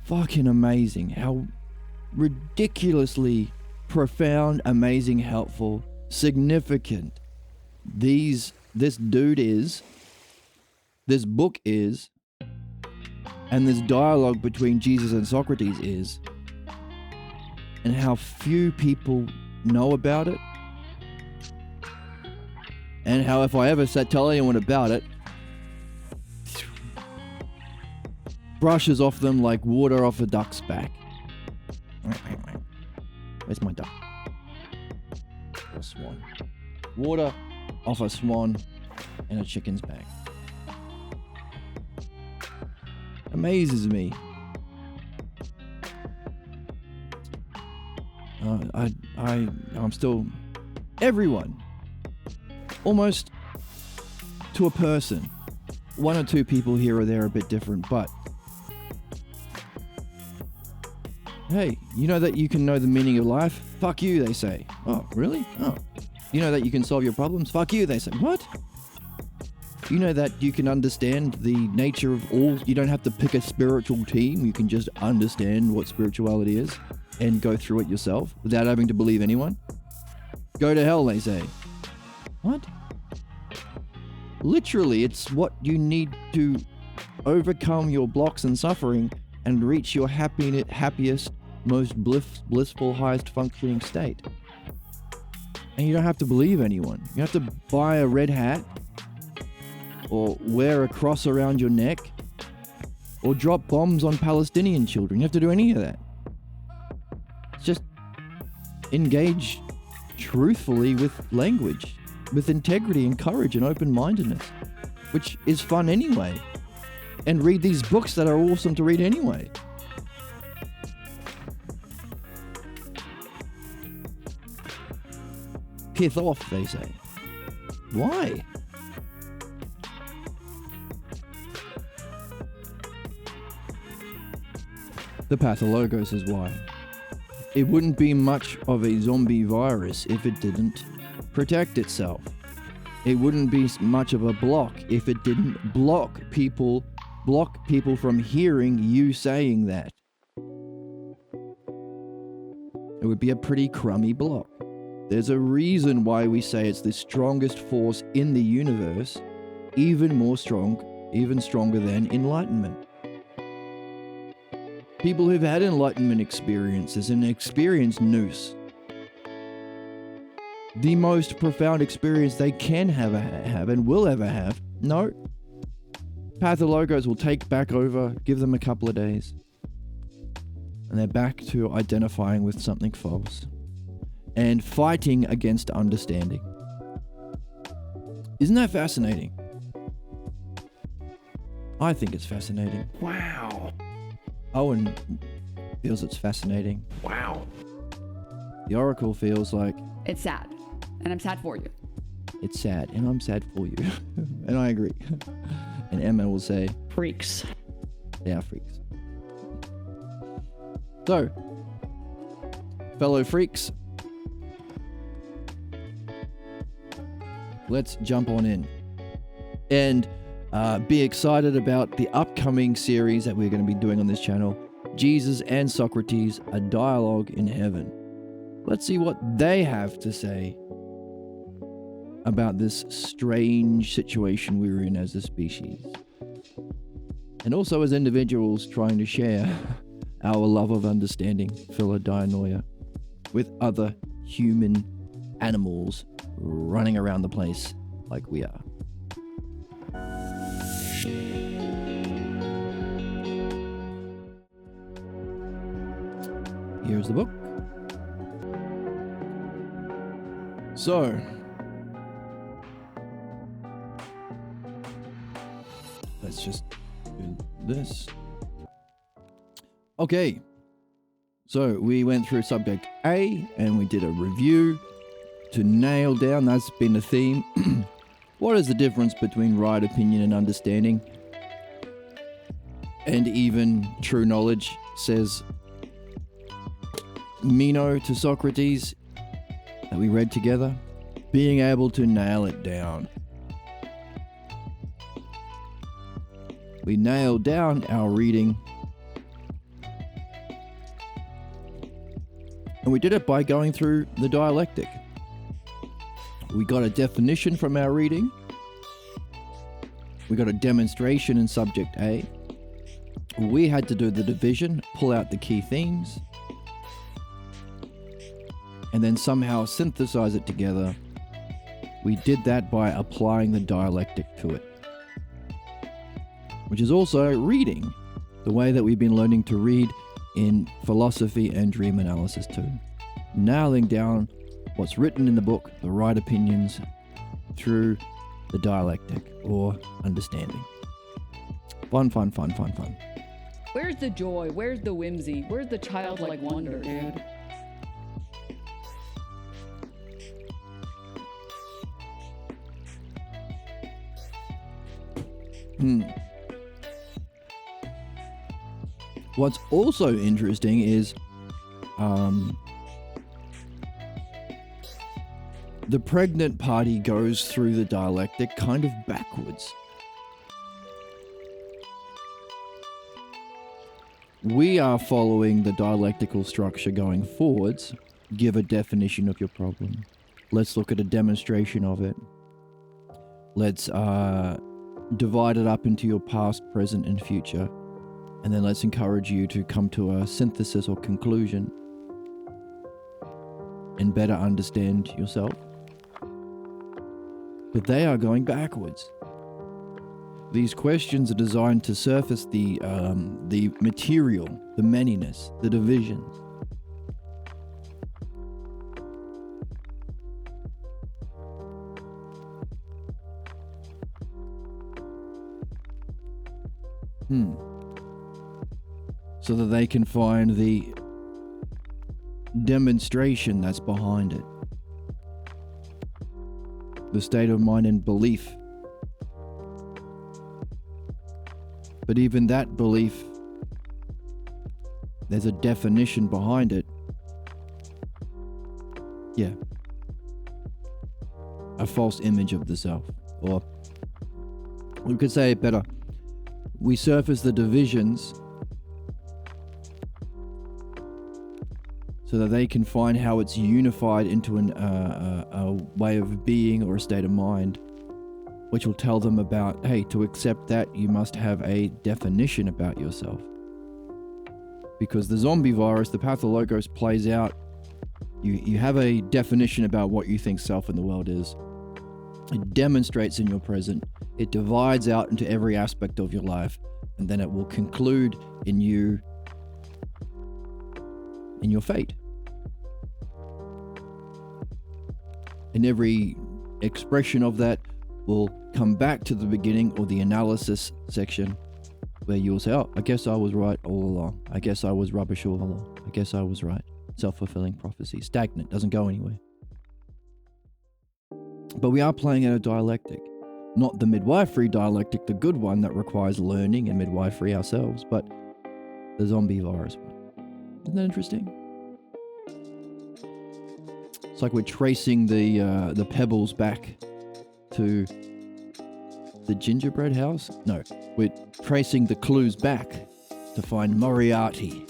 S1: fucking amazing, how ridiculously profound, amazing, helpful, significant this dude is, this book is, and this dialogue between Jesus and Socrates is, and how few people know about it, and how if I ever tell anyone about it, brushes off them like water off a duck's back. Where's my duck? A swan. Water off a swan and a chicken's back. Amazes me. I'm still, everyone, almost to a person. One or two people here or there are a bit different, but hey, you know that you can know the meaning of life? Fuck you, they say. Oh, really? Oh. You know that you can solve your problems? Fuck you, they say. What? You know that you can understand the nature of all, you don't have to pick a spiritual team, you can just understand what spirituality is and go through it yourself without having to believe anyone? Go to hell, they say. What? Literally, it's what you need to overcome your blocks and suffering and reach your happiest, most blissful, highest functioning state. And you don't have to believe anyone. You have to buy a red hat, or wear a cross around your neck, or drop bombs on Palestinian children. You have to do any of that. Just engage truthfully with language, with integrity and courage and open-mindedness, which is fun anyway. And read these books that are awesome to read anyway. Piss off, they say. Why? The Pathologos is why. It wouldn't be much of a zombie virus if it didn't protect itself. It wouldn't be much of a block if it didn't block people from hearing you saying that. It would be a pretty crummy block. There's a reason why we say it's the strongest force in the universe, even stronger than enlightenment. People who've had enlightenment experiences and experienced nous, the most profound experience they can have and will ever have, no. Pathologos will take back over, give them a couple of days, and they're back to identifying with something false and fighting against understanding. Isn't that fascinating? I think it's fascinating.
S2: Wow.
S1: Owen feels it's fascinating.
S2: Wow.
S1: The Oracle feels like
S3: it's sad, and I'm sad for you.
S1: It's sad, and I'm sad for you. And I agree. And Emma will say,
S3: freaks.
S1: They are freaks. So, fellow freaks, let's jump on in and be excited about the upcoming series that we're going to be doing on this channel, Jesus and Socrates, a dialogue in heaven. Let's see what they have to say about this strange situation we're in as a species. And also as individuals trying to share our love of understanding, philodainoia, with other human animals running around the place like we are. Here's the book. So, let's just do this. Okay. So we went through subject A and we did a review to nail down, that's been a theme. What is the difference between right opinion and understanding? And even true knowledge, says Meno to Socrates, that we read together. Being able to nail it down. We nailed down our reading. And we did it by going through the dialectic. We got a definition from our reading. We got a demonstration in subject A. We had to do the division, pull out the key themes, and then somehow synthesize it together. We did that by applying the dialectic to it, which is also reading, the way that we've been learning to read in philosophy and dream analysis too. Nailing down what's written in the book, the right opinions, through the dialectic or understanding. Fun.
S3: Where's the joy? Where's the whimsy? Where's the childlike wonder, dude?
S1: What's also interesting is the pregnant party goes through the dialectic kind of backwards. We are following the dialectical structure going forwards. Give a definition of your problem. Let's look at a demonstration of it. Let's divide it up into your past, present, and future. And then let's encourage you to come to a synthesis or conclusion and better understand yourself. But they are going backwards. These questions are designed to surface the material, the manyness, the divisions. So that they can find the demonstration that's behind it. The state of mind and belief. But even that belief, there's a definition behind it. Yeah. A false image of the self. Or we could say it better. We surface the divisions so that they can find how it's unified into a way of being or a state of mind, which will tell them about, hey, to accept that, you must have a definition about yourself. Because the zombie virus, the pathologos, plays out. You have a definition about what you think self in the world is. It demonstrates in your present. It divides out into every aspect of your life. And then it will conclude in you, in your fate. And every expression of that will come back to the beginning or the analysis section where you will say, oh, I guess I was right all along. I guess I was rubbish all along. I guess I was right. Self-fulfilling prophecy. Stagnant. Doesn't go anywhere. But we are playing out a dialectic. Not the midwifery dialectic, the good one that requires learning and midwifery ourselves, but the zombie virus one. Isn't that interesting? It's like we're tracing the pebbles back to the gingerbread house. No, we're tracing the clues back to find Moriarty.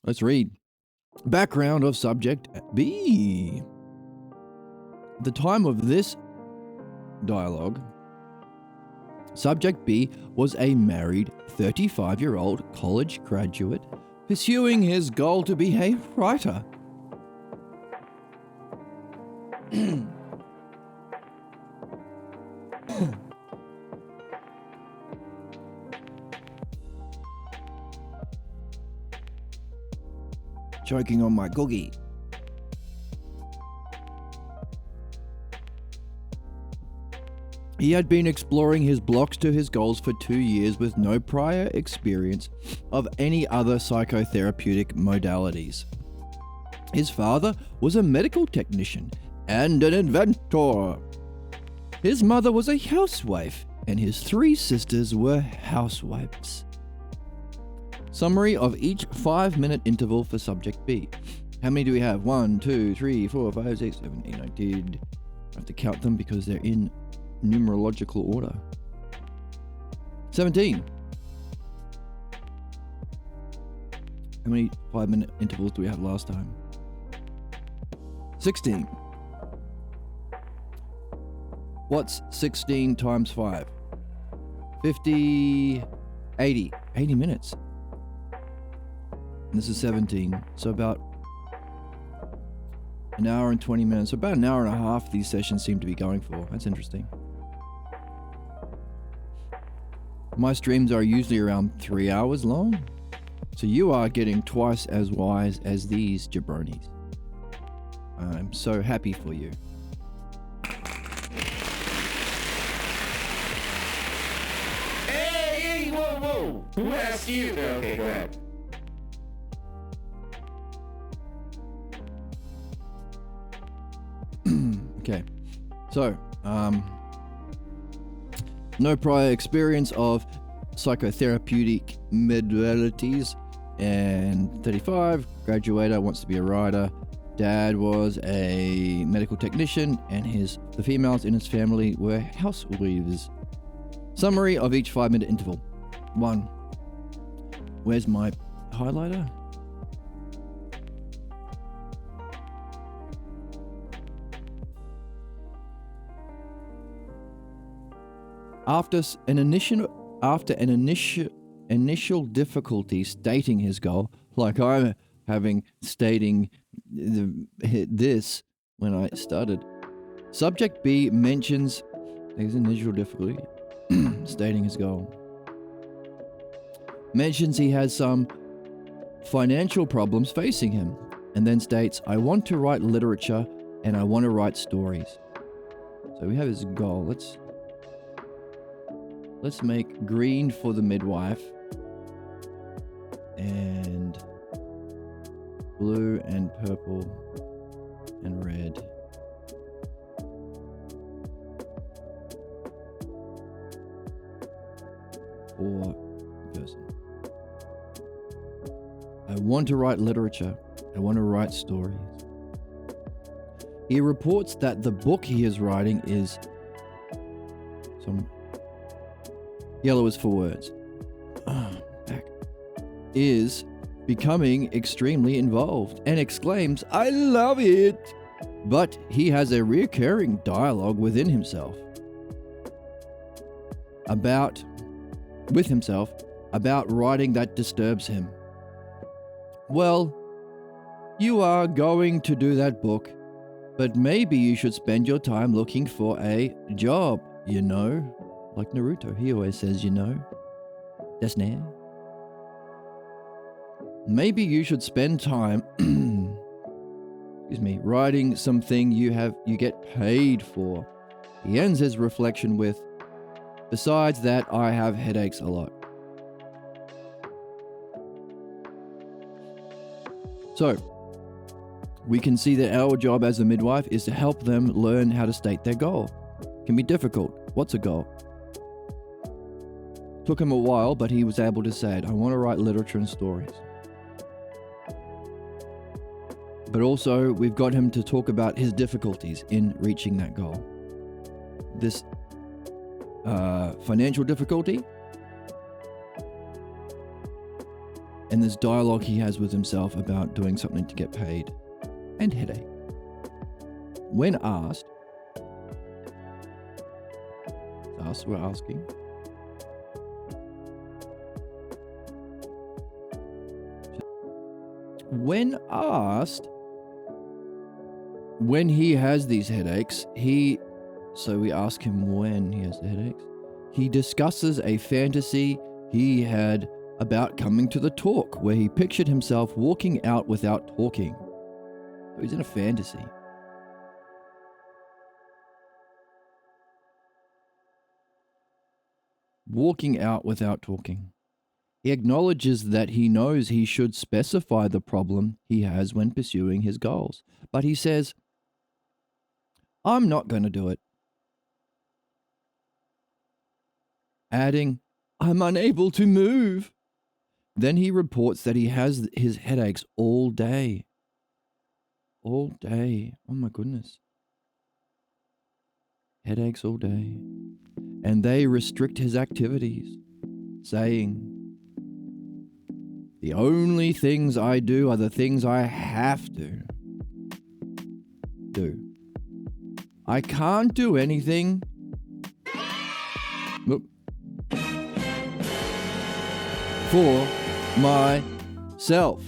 S1: Let's read. Background of subject B. At the time of this dialogue, subject B was a married 35-year-old college graduate pursuing his goal to be a writer. Choking on my cookie. He had been exploring his blocks to his goals for 2 years with no prior experience of any other psychotherapeutic modalities. His father was a medical technician and an inventor. His mother was a housewife, and his 3 sisters were housewives. Summary of each 5-minute interval for subject B. How many do we have? 1, 2, 3, 4, 5, 6, 7, 8, 9, 10. I have to count them because they're in numerological order. 17. How many 5-minute intervals do we have last time? 16. What's 16 times 5? 50, 80. 80 minutes. And this is 17. So about an hour and 20 minutes. So about an hour and a half these sessions seem to be going for. That's interesting. My streams are usually around 3 hours long. So you are getting twice as wise as these jabronis. I'm so happy for you.
S4: Hey, whoa. Who asked you? Okay, go ahead.
S1: Okay. So, no prior experience of psychotherapeutic modalities. And 35, graduator, wants to be a writer. Dad was a medical technician, and the females in his family were houseweavers. Summary of each 5-minute interval. 1. Where's my highlighter? After an initial difficulty stating his goal, like I'm having stating this when I started, subject B mentions his initial difficulty stating his goal. Mentions he has some financial problems facing him, and then states, I want to write literature and I want to write stories. So we have his goal. Let's make green for the midwife and blue and purple and red. For the person. I want to write literature. I want to write stories. He reports that the book he is writing is some yellow is for words. Back. Is becoming extremely involved and exclaims, I love it! But he has a recurring dialogue within himself about writing that disturbs him. Well, you are going to do that book, but maybe you should spend your time looking for a job, you know? Like Naruto, he always says, you know. That's now. Maybe you should spend time, writing something you get paid for. He ends his reflection with, besides that, I have headaches a lot. So, we can see that our job as a midwife is to help them learn how to state their goal. It can be difficult. What's a goal? Took him a while, but he was able to say it. I want to write literature and stories. But also, we've got him to talk about his difficulties in reaching that goal. This financial difficulty, and this dialogue he has with himself about doing something to get paid, and headache. When asked, we're asking, When asked when he has these headaches, so we ask him when he has the headaches. He discusses a fantasy he had about coming to the talk, where he pictured himself walking out without talking. So he's in a fantasy. Walking out without talking. He acknowledges that he knows he should specify the problem he has when pursuing his goals, but he says, I'm not going to do it. Adding, I'm unable to move. Then he reports that he has his headaches all day. All day. Oh my goodness. Headaches all day. And they restrict his activities, saying, the only things I do are the things I have to do. I can't do anything. Look. For myself.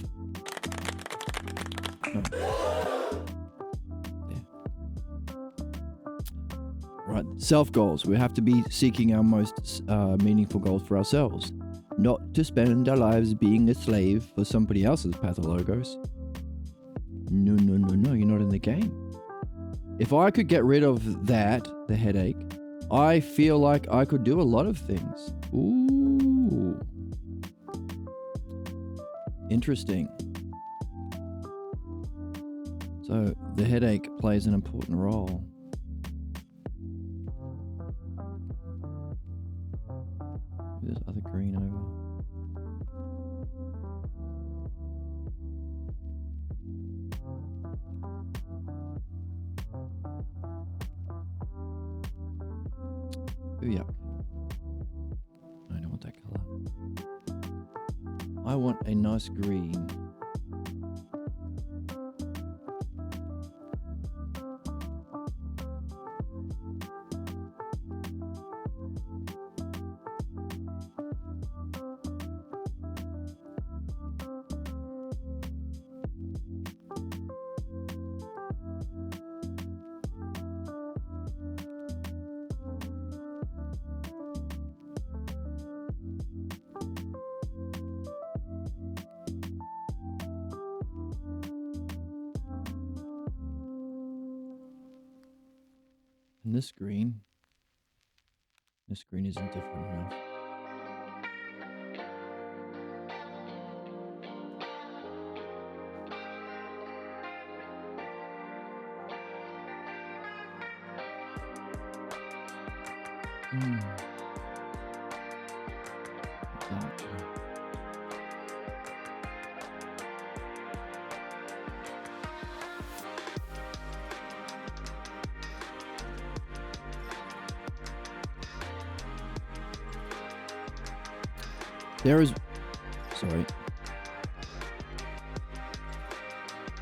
S1: No. Yeah. Right, self goals. We have to be seeking our most meaningful goals for ourselves, not to spend our lives being a slave for somebody else's pathologos. No, you're not in the game. If I could get rid of that, the headache, I feel like I could do a lot of things. Ooh. Interesting. So the headache plays an important role. There's other green over. Ooh, yuck. I don't want that color. I want a nice green. And this green isn't different enough. Exactly.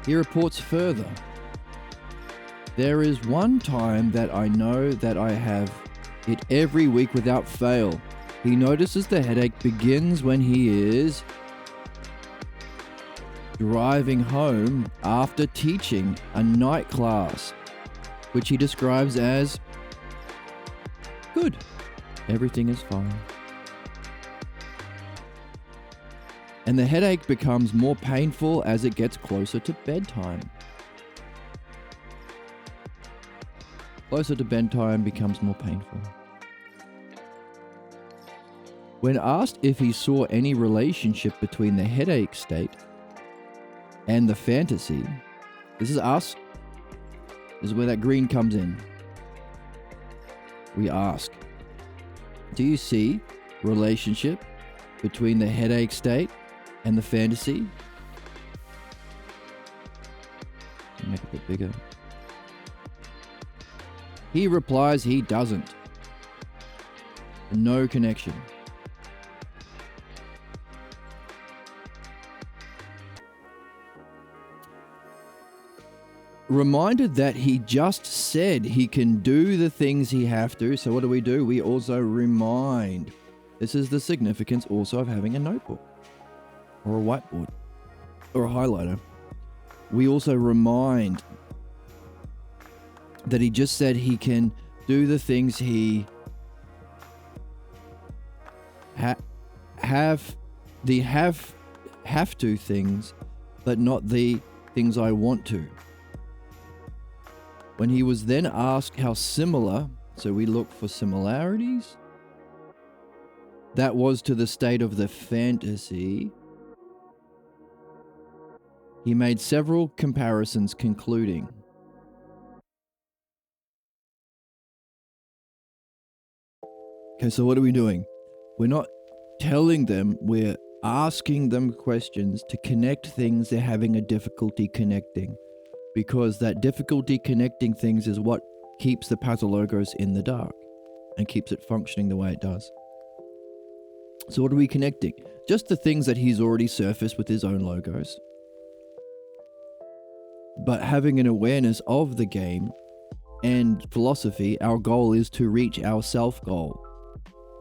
S1: He reports further. There is one time that I know that I have it every week without fail. He notices the headache begins when he is driving home after teaching a night class, which he describes as good. Everything is fine. And the headache becomes more painful as it gets closer to bedtime. Closer to bedtime becomes more painful. When asked if he saw any relationship between the headache state and the fantasy, this is us. This is where that green comes in. We ask, do you see relationship between the headache state and the fantasy? Make it a bit bigger. He replies he doesn't. No connection. Reminded that he just said he can do the things he have to, so what do? We also remind. This is the significance also of having a notebook or a whiteboard. or a highlighter, we also remind that he just said he can do the things he have to things, but not the things I want to. When he was then asked how similar, so we look for similarities, that was to the state of the fantasy, he made several comparisons, concluding, okay, so what are we doing? We're not telling them, we're asking them questions to connect things they're having a difficulty connecting, because that difficulty connecting things is what keeps the pathologos in the dark and keeps it functioning the way it does. So what are we connecting? Just the things that he's already surfaced with his own logos. But having an awareness of the game and philosophy, our goal is to reach our self-goal.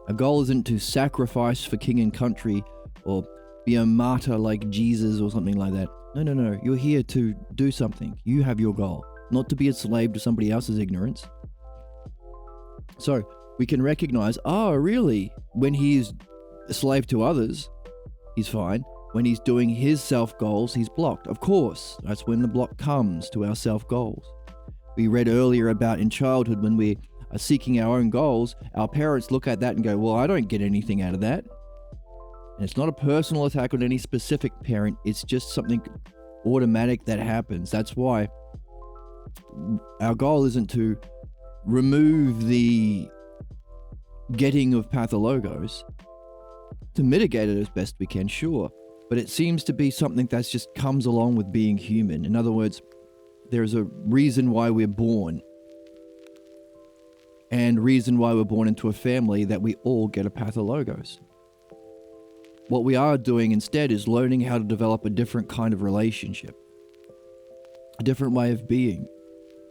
S1: Our goal isn't to sacrifice for king and country or be a martyr like Jesus or something like that. No. You're here to do something. You have your goal, not to be a slave to somebody else's ignorance. So we can recognize, really? When he's a slave to others, he's fine. When he's doing his self-goals, he's blocked. Of course, that's when the block comes to our self-goals. We read earlier about in childhood when we are seeking our own goals, our parents look at that and go, well, I don't get anything out of that. And it's not a personal attack on any specific parent. It's just something automatic that happens. That's why our goal isn't to remove the getting of pathologos, to mitigate it as best we can, sure. But it seems to be something that's just comes along with being human. In other words, there's a reason why we're born. And reason why we're born into a family that we all get a pathologos. What we are doing instead is learning how to develop a different kind of relationship. A different way of being.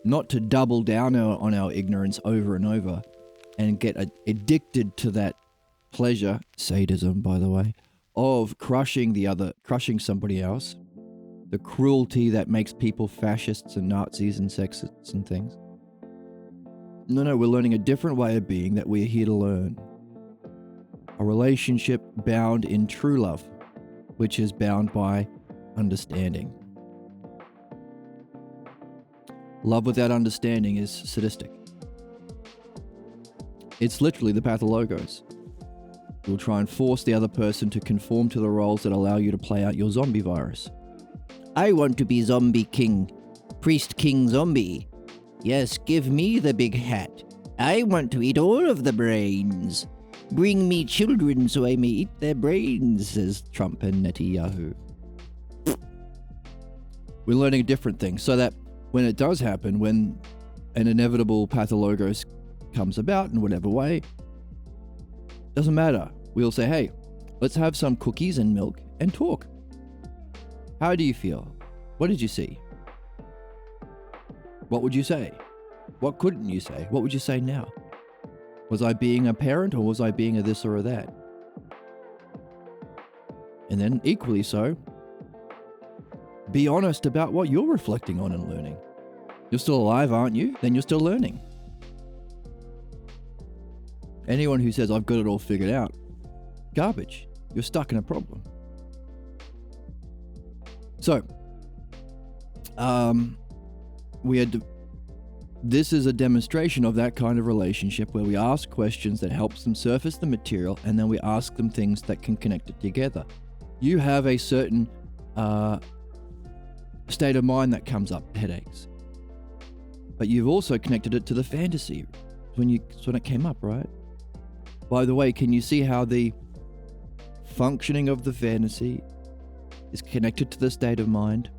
S1: Not to double down on our ignorance over and over and get addicted to that pleasure, sadism by the way, of crushing somebody else. The cruelty that makes people fascists and Nazis and sexists and things. No, we're learning a different way of being that we're here to learn. A relationship bound in true love, which is bound by understanding. Love without understanding is sadistic. It's literally the pathologos. You'll try and force the other person to conform to the roles that allow you to play out your zombie virus. I want to be zombie king. Priest king zombie. Yes, give me the big hat. I want to eat all of the brains. Bring me children so I may eat their brains, says Trump and Netanyahu. We're learning a different thing so that when it does happen, when an inevitable pathologos comes about in whatever way, doesn't matter. We'll say, hey, let's have some cookies and milk and talk. How do you feel? What did you see? What would you say? What couldn't you say? What would you say now? Was I being a parent or was I being a this or a that? And then equally so, be honest about what you're reflecting on and learning. You're still alive, aren't you? Then you're still learning. Anyone who says, I've got it all figured out, garbage. You're stuck in a problem. So, this is a demonstration of that kind of relationship where we ask questions that helps them surface the material and then we ask them things that can connect it together. You have a certain state of mind that comes up, headaches. But you've also connected it to the fantasy when it came up, right? By the way, can you see how the functioning of the fantasy is connected to the state of mind,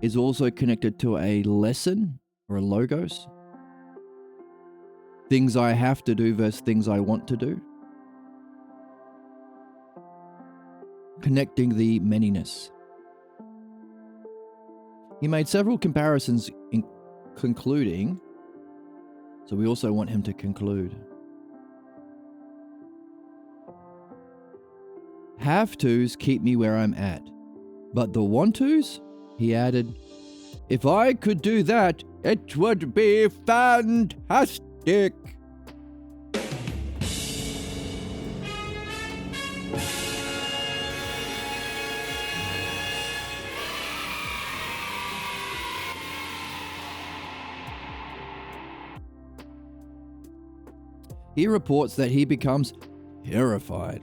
S1: is also connected to a lesson or a logos? Things I have to do versus things I want to do. Connecting the manyness. He made several comparisons in concluding, so we also want him to conclude. Have tos keep me where I'm at. But the want tos? He added, if I could do that, it would be fantastic. He reports that he becomes terrified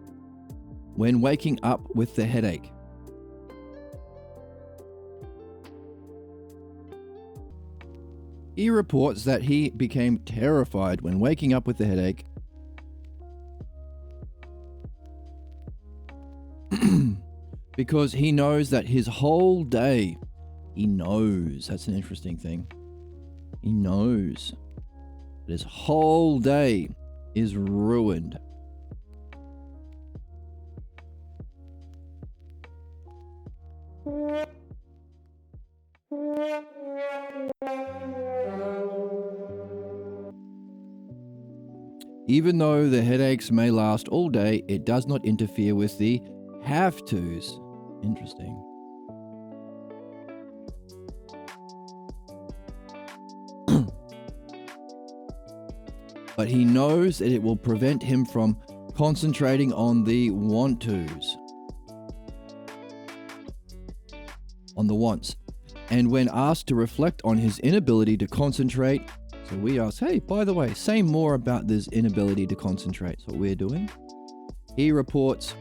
S1: when waking up with the headache. He reports that he became terrified when waking up with the headache because he knows that his whole day, that's an interesting thing. He knows that his whole day is ruined. Even though the headaches may last all day, it does not interfere with the have-tos. Interesting. But he knows that it will prevent him from concentrating on the want-tos. On the wants. And when asked to reflect on his inability to concentrate, so we ask, hey, by the way, say more about this inability to concentrate. That's what we're doing. He reports,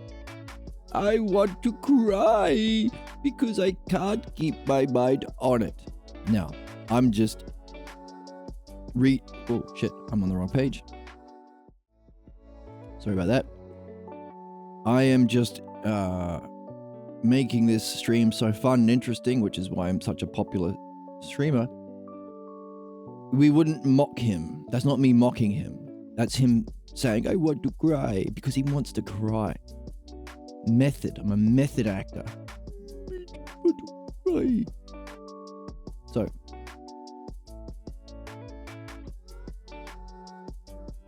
S1: I want to cry because I can't keep my mind on it. Now, I'm just oh shit, I'm on the wrong page. Sorry about that. I am just making this stream so fun and interesting, which is why I'm such a popular streamer. We wouldn't mock him. That's not me mocking him. That's him saying, I want to cry, because he wants to cry. Method. I'm a method actor. I want to cry. So,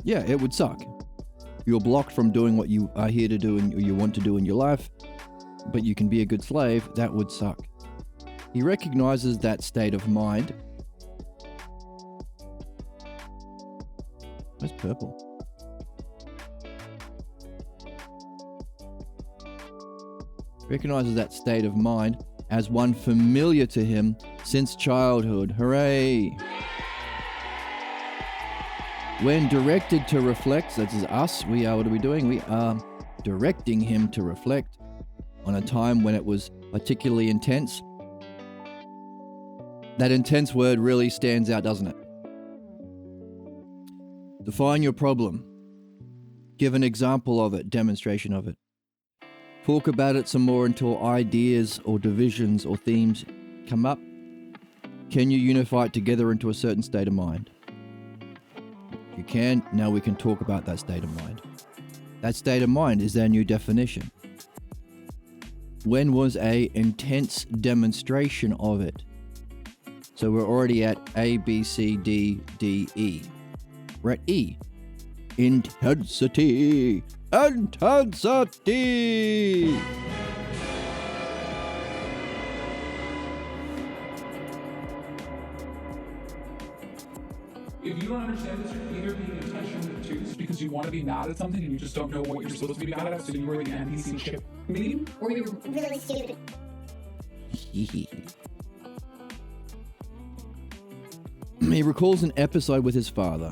S1: yeah, it would suck. You're blocked from doing what you are here to do and you want to do in your life, but you can be a good slave. That would suck. He recognizes that state of mind. Where's purple? Recognizes that state of mind as one familiar to him since childhood. Hooray! When directed to reflect, that is us, what are we doing? We are directing him to reflect on a time when it was particularly intense. That intense word really stands out, doesn't it? Define your problem. Give an example of it, demonstration of it. Talk about it some more until ideas or divisions or themes come up. Can you unify it together into a certain state of mind? If you can, now we can talk about that state of mind. That state of mind is our new definition. When was a intense demonstration of it? So we're already at A, B, C, D, D, E. We're at E. Intensity. Intensity.
S5: If you don't understand this, you're either being intentionally obtuse because you want to be mad at something and you just don't know what you're supposed to be mad at, so you are the NPC ship meme, or you're really stupid.
S1: He recalls an episode with his father.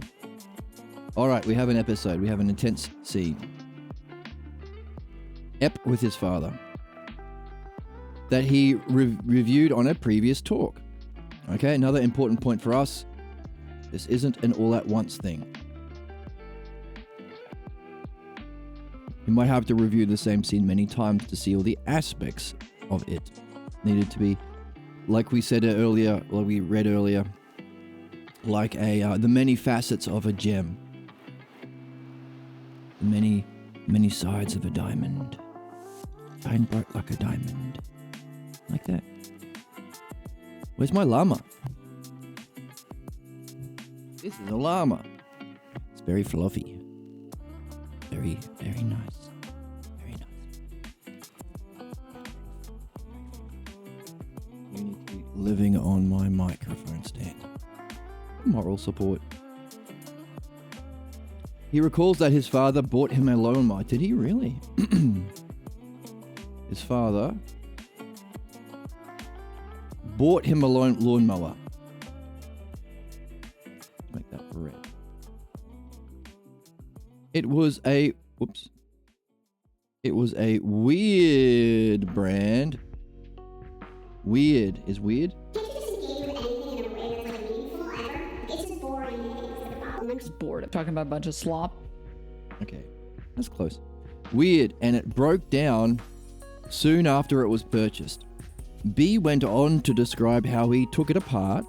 S1: All right, we have an episode. We have an intense scene. With his father. That he reviewed on a previous talk. Okay, another important point for us. This isn't an all-at-once thing. You might have to review the same scene many times to see all the aspects of it. Needed to be, like we said earlier, like we read earlier, like the many facets of a gem. Many, many sides of a diamond. Shine bright like a diamond. Like that. Where's my llama? This is a llama. It's very fluffy. Very, very nice. Very nice. living on my microphone stand. Moral support. He recalls that his father bought him a lawnmower. Did he really? His father bought him a lawnmower. Make that red. It was a weird brand. Weird is weird.
S3: I'm just bored of talking about a bunch of slop.
S1: Okay, that's close. Weird, and it broke down soon after it was purchased. B went on to describe how he took it apart.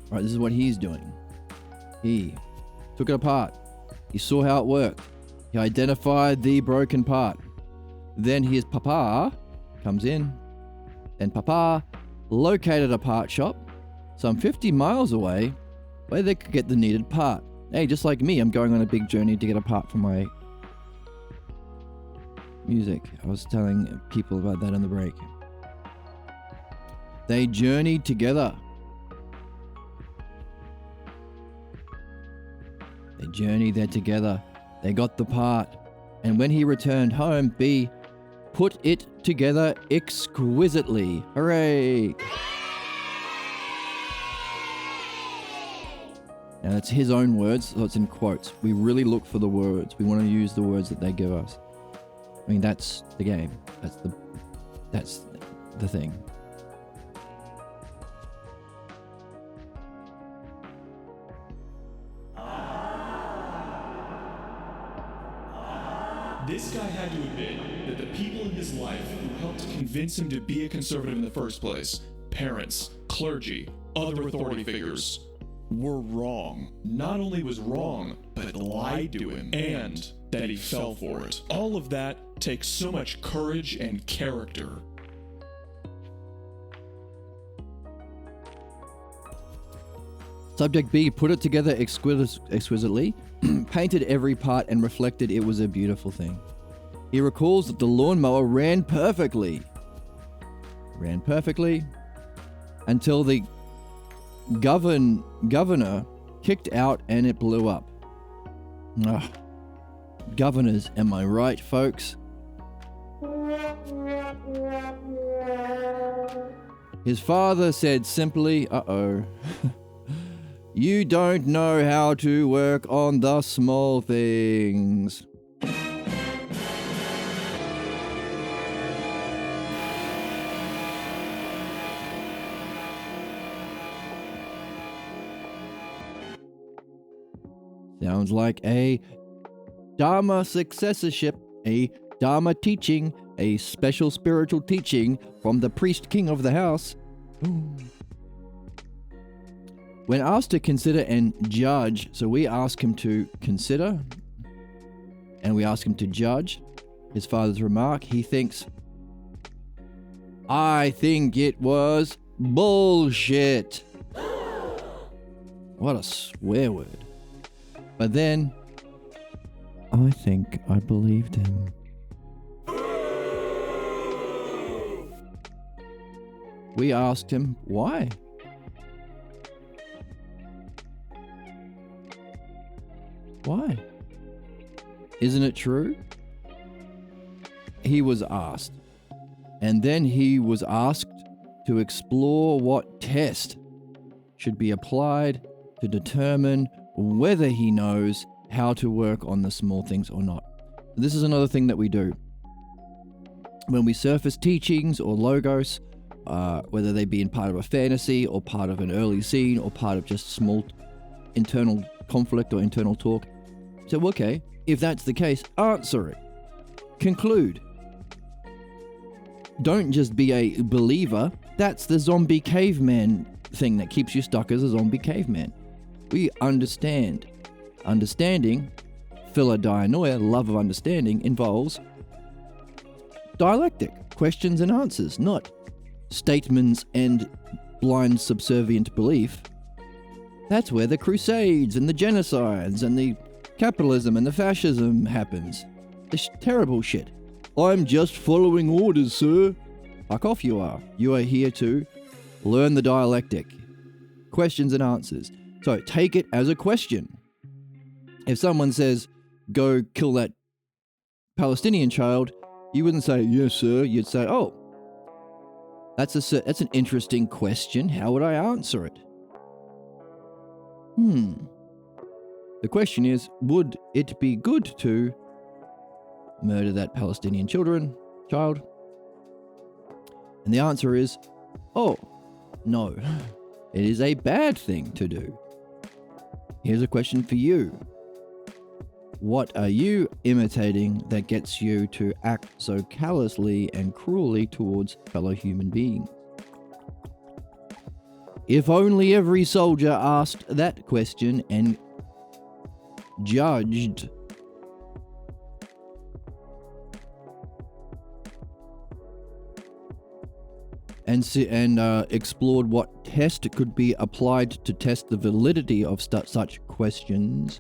S1: Right, this is what he's doing. He took it apart. He saw how it worked. He identified the broken part. Then his papa comes in. Then papa located a part shop some 50 miles away where they could get the needed part. Hey, just like me, I'm going on a big journey to get a part for my music. I was telling people about that in the break. They journeyed together. They journeyed there together. They got the part. And when he returned home, B put it together exquisitely. Hooray! Now that's his own words, so it's in quotes. We really look for the words. We want to use the words that they give us. I mean, that's the game. That's the thing.
S6: This guy had to admit that the people in his life who helped convince him to be a conservative in the first place, parents, clergy, other authority figures, were wrong. Not only was wrong, but lied to him, and that he fell for it. All of that takes so much courage and character.
S1: Subject B put it together exquisitely, painted every part and reflected it was a beautiful thing. He recalls that the lawnmower ran perfectly until the governor kicked out and it blew up. Ugh. Governors, am I right, folks? His father said simply, uh-oh. You don't know how to work on the small things. Sounds like a Dharma successorship, a Dharma teaching, a special spiritual teaching from the priest king of the house. Ooh. When asked to consider and judge, so we ask him to consider and we ask him to judge his father's remark, he thinks, I think it was bullshit. What a swear word. But then, I think I believed him. We asked him, why? Why? Isn't it true? He was asked. And then he was asked to explore what test should be applied to determine whether he knows how to work on the small things or not. This is another thing that we do. When we surface teachings or logos, whether they be in part of a fantasy or part of an early scene or part of just small internal conflict or internal talk. So, okay, if that's the case, answer it. Conclude. Don't just be a believer. That's the zombie caveman thing that keeps you stuck as a zombie caveman. We understand. Understanding, philodianoia, love of understanding, involves dialectic, questions and answers, not statements and blind subservient belief. That's where the crusades and the genocides and the capitalism and the fascism happens. This terrible shit. I'm just following orders, sir. Fuck off, you are. You are here to Learn the dialectic. Questions and answers. So take it as a question. If someone says, go kill that Palestinian child, you wouldn't say, yes, sir. You'd say, oh, that's an interesting question. How would I answer it? The question is, would it be good to murder that Palestinian child? And the answer is, oh, no. It is a bad thing to do. Here's a question for you. What are you imitating that gets you to act so callously and cruelly towards fellow human beings? If only every soldier asked that question and judged and explored what test could be applied to test the validity of such questions,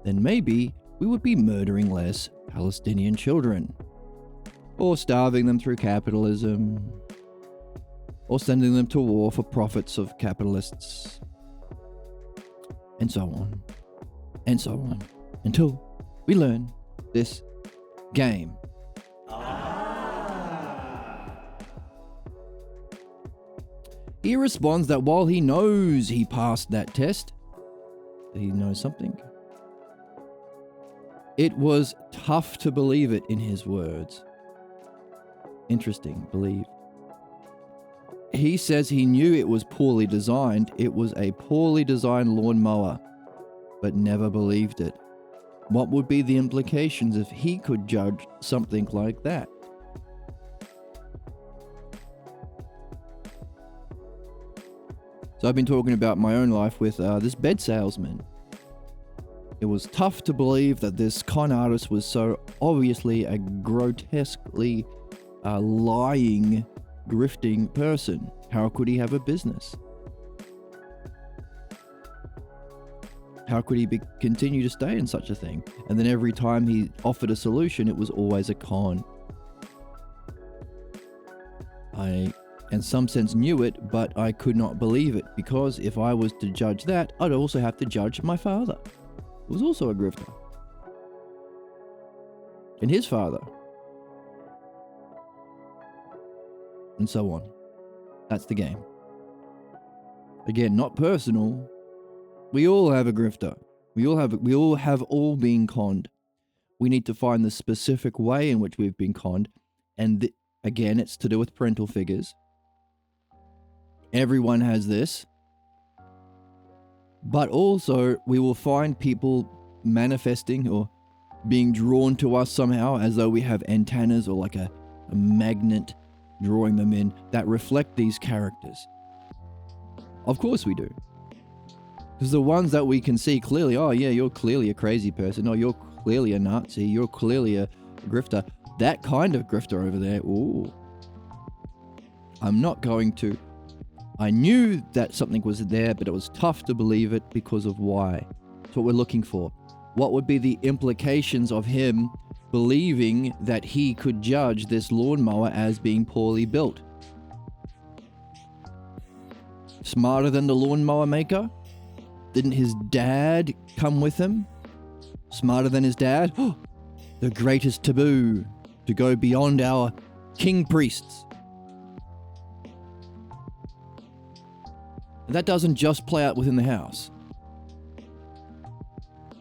S1: then maybe we would be murdering less Palestinian children, or starving them through capitalism, or sending them to war for profits of capitalists, and so on, until we learn this game. He responds that while he knows he passed that test, that he knows something, it was tough to believe it in his words. Interesting, believe. He says he knew it was poorly designed. It was a poorly designed lawnmower, but never believed it. What would be the implications if he could judge something like that? So I've been talking about my own life with this bed salesman. It was tough to believe that this con artist was so obviously a grotesquely lying, grifting person. How could he have a business? How could he continue to stay in such a thing? And then every time he offered a solution, it was always a con. I, in some sense, knew it, but I could not believe it, because if I was to judge that, I'd also have to judge my father, who was also a grifter, and his father, and so on. That's the game. Again, not personal. We all have a grifter. We all have been conned. We need to find the specific way in which we've been conned, and again, it's to do with parental figures. Everyone has this. But also, we will find people manifesting or being drawn to us somehow, as though we have antennas or like a magnet drawing them in that reflect these characters. Of course we do. Because the ones that we can see clearly, oh yeah, you're clearly a crazy person, or you're clearly a Nazi, you're clearly a grifter. That kind of grifter over there, ooh. I knew that something was there, but it was tough to believe it because of why. That's what we're looking for. What would be the implications of him believing that he could judge this lawnmower as being poorly built? Smarter than the lawnmower maker? Didn't his dad come with him? Smarter than his dad? Oh, the greatest taboo, to go beyond our king priests. And that doesn't just play out within the house.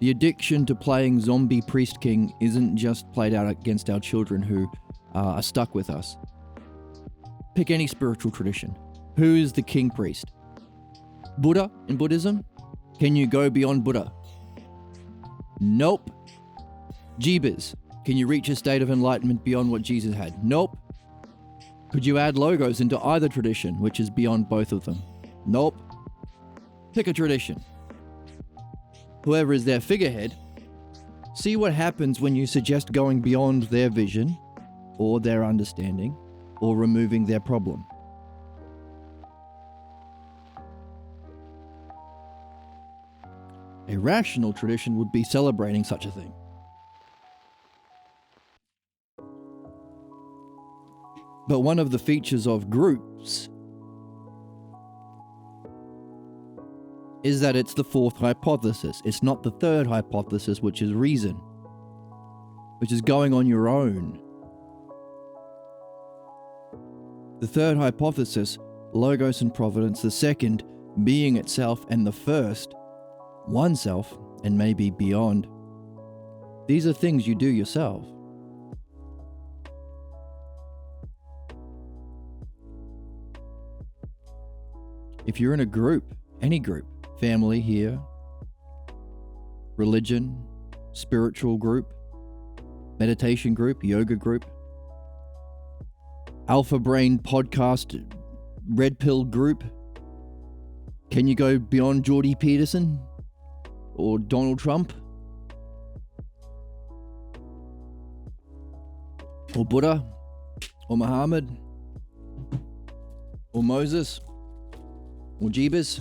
S1: The addiction to playing zombie priest king isn't just played out against our children who are stuck with us. Pick any spiritual tradition. Who is the king priest? Buddha in Buddhism? Can you go beyond Buddha? Nope. Jeebus. Can you reach a state of enlightenment beyond what Jesus had? Nope. Could you add logos into either tradition, which is beyond both of them? Nope. Pick a tradition. Whoever is their figurehead, see what happens when you suggest going beyond their vision, or their understanding, or removing their problem. A rational tradition would be celebrating such a thing. But one of the features of groups is that it's the fourth hypothesis. It's not the third hypothesis, which is reason, which is going on your own. The third hypothesis, logos and providence, the second, being itself, and the first, oneself, and maybe beyond. These are things you do yourself. If you're in a group, any group, family here, religion, spiritual group, meditation group, yoga group, Alpha Brain podcast, Red Pill group, can you go beyond Jordy Peterson or Donald Trump or Buddha or Muhammad or Moses or Jeebus?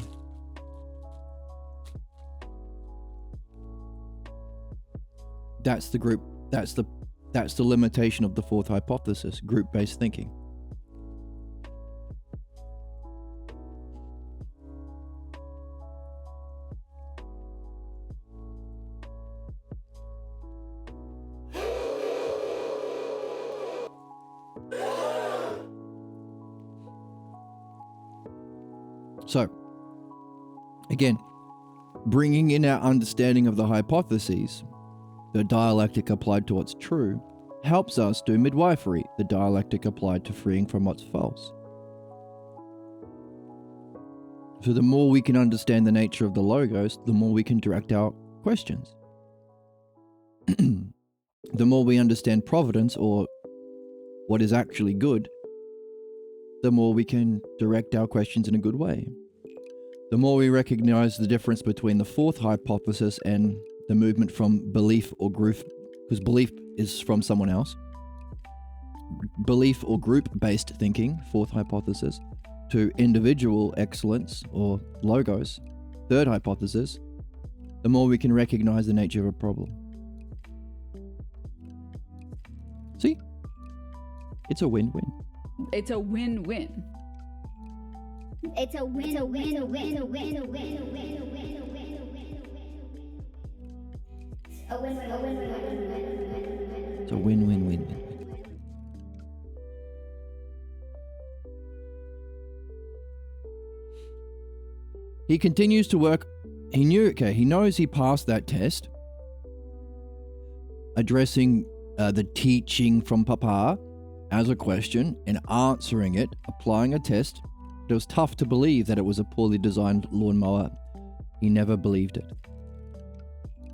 S1: That's the group. That's the limitation of the fourth hypothesis, group-based thinking. So, again, bringing in our understanding of the hypotheses, the dialectic applied to what's true, helps us do midwifery, the dialectic applied to freeing from what's false. So the more we can understand the nature of the logos, the more we can direct our questions. The more we understand providence, or what is actually good, the more we can direct our questions in a good way. The more we recognize the difference between the fourth hypothesis and the movement from belief or group, because belief is from someone else, belief or group-based thinking, fourth hypothesis, to individual excellence or logos, third hypothesis, the more we can recognize the nature of a problem. See? It's a win-win.
S3: It's a win-win.
S7: It's a win, a win, a win, a win, a win, a win, a win, a win, a win, a win, a win.
S1: It's a win-win-win-win. He continues to work. He knows he passed that test, addressing the teaching from Papa as a question and answering it, applying a test. It was tough to believe that it was a poorly designed lawnmower. He never believed it.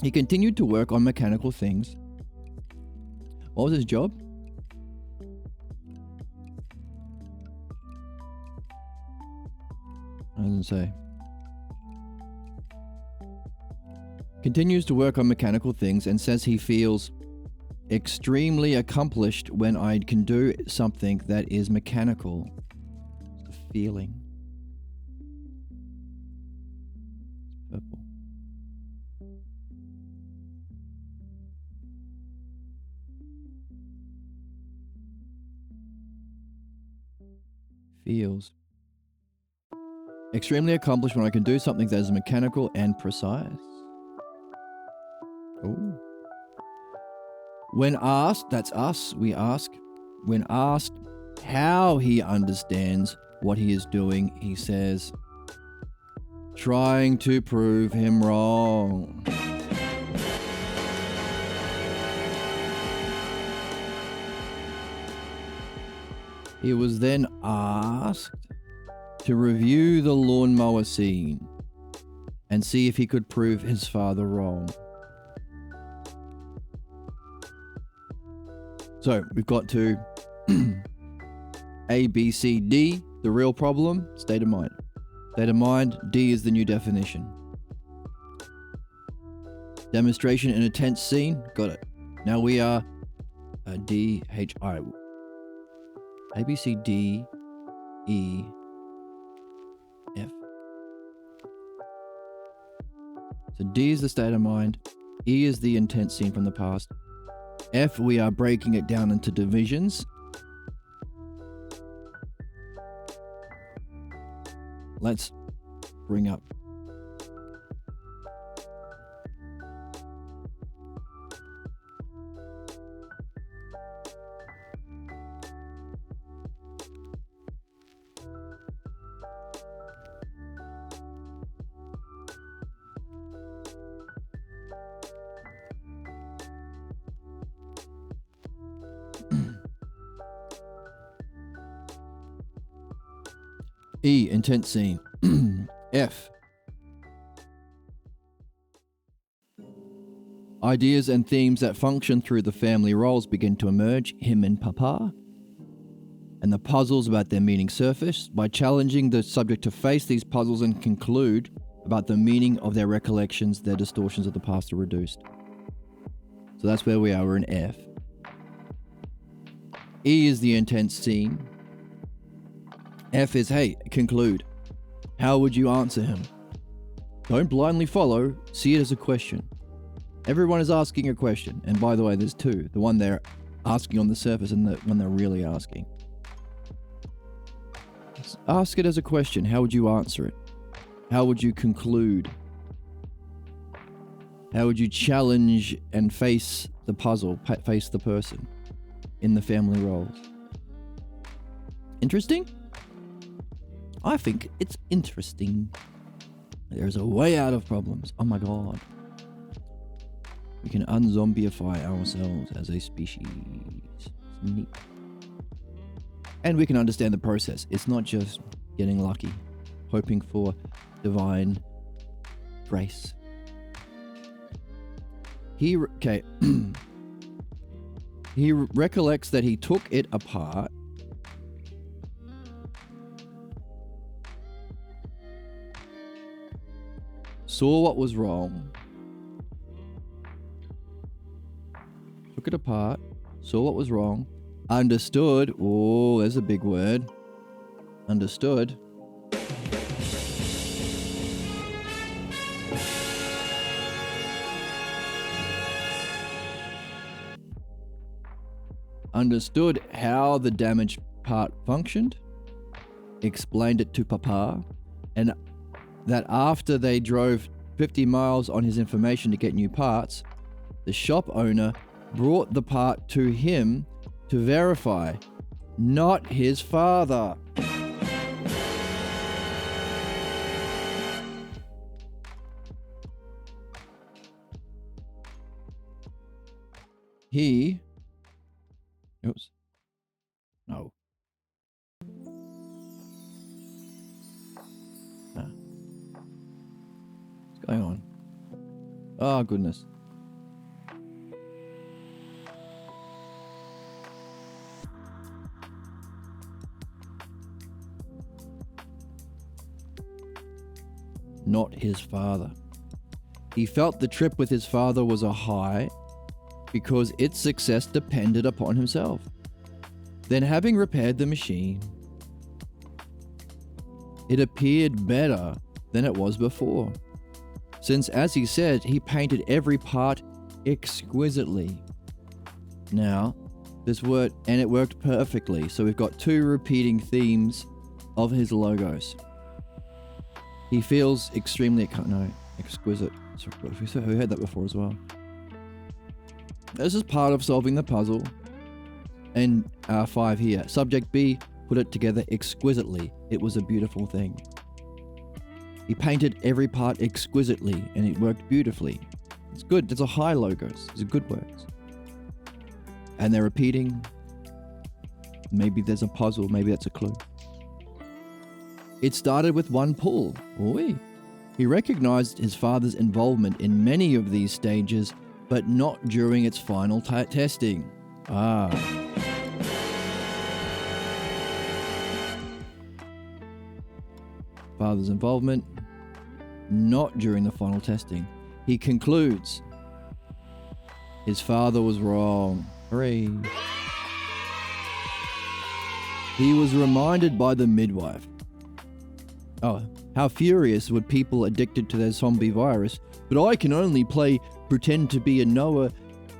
S1: He continued to work on mechanical things. What was his job? I didn't say. Continues to work on mechanical things and says he feels extremely accomplished when I can do something that is mechanical. It's a feeling. It's purple. Feels extremely accomplished when I can do something that is mechanical and precise. Ooh. When asked, that's us, we ask. When asked how he understands what he is doing, he says, trying to prove him wrong. He was then asked to review the lawnmower scene and see if he could prove his father wrong. So we've got to A, B, C, D, the real problem, state of mind. State of mind, D is the new definition. Demonstration in a tense scene, got it. Now we are D, H, I. A, B, C, D, E, F. So D is the state of mind. E is the intense scene from the past. F, we are breaking it down into divisions. Let's bring up E. Intense scene. F. Ideas and themes that function through the family roles begin to emerge, him and Papa, and the puzzles about their meaning surface. By challenging the subject to face these puzzles and conclude about the meaning of their recollections, their distortions of the past are reduced. So that's where we are, we're in F. E is the intense scene. F is, hey, conclude. How would you answer him? Don't blindly follow, see it as a question. Everyone is asking a question, and by the way, there's two. The one they're asking on the surface and the one they're really asking. Ask it as a question. How would you answer it? How would you conclude? How would you challenge and face the puzzle, face the person in the family roles? Interesting? I think it's interesting. There's a way out of problems. Oh my god. We can unzombify ourselves as a species. It's neat. And we can understand the process. It's not just getting lucky, hoping for divine grace. He recollects that he took it apart saw what was wrong, took it apart, saw what was wrong, understood, oh, there's a big word, understood, understood how the damaged part functioned, explained it to Papa, and that after they drove 50 miles on his information to get new parts, the shop owner brought the part to him to verify, not his father. He... Oops. No. What's going on? Oh, goodness. Not his father. He felt the trip with his father was a high because its success depended upon himself. Then, having repaired the machine, it appeared better than it was before, since, as he said, he painted every part exquisitely. Now, this word, and it worked perfectly, so we've got two repeating themes of his logos. He feels extremely, exquisite. We heard that before as well. This is part of solving the puzzle. And 5 here. Subject B put it together exquisitely. It was a beautiful thing. He painted every part exquisitely and it worked beautifully. It's good. There's a high logos. These are good words. And they're repeating. Maybe there's a puzzle. Maybe that's a clue. It started with one pull. Oi. He recognized his father's involvement in many of these stages, but not during its final testing. Father's involvement, not during the final testing. He concludes, his father was wrong. Hooray. He was reminded by the midwife. Oh, how furious would people addicted to their zombie virus, but I can only pretend to be a Noah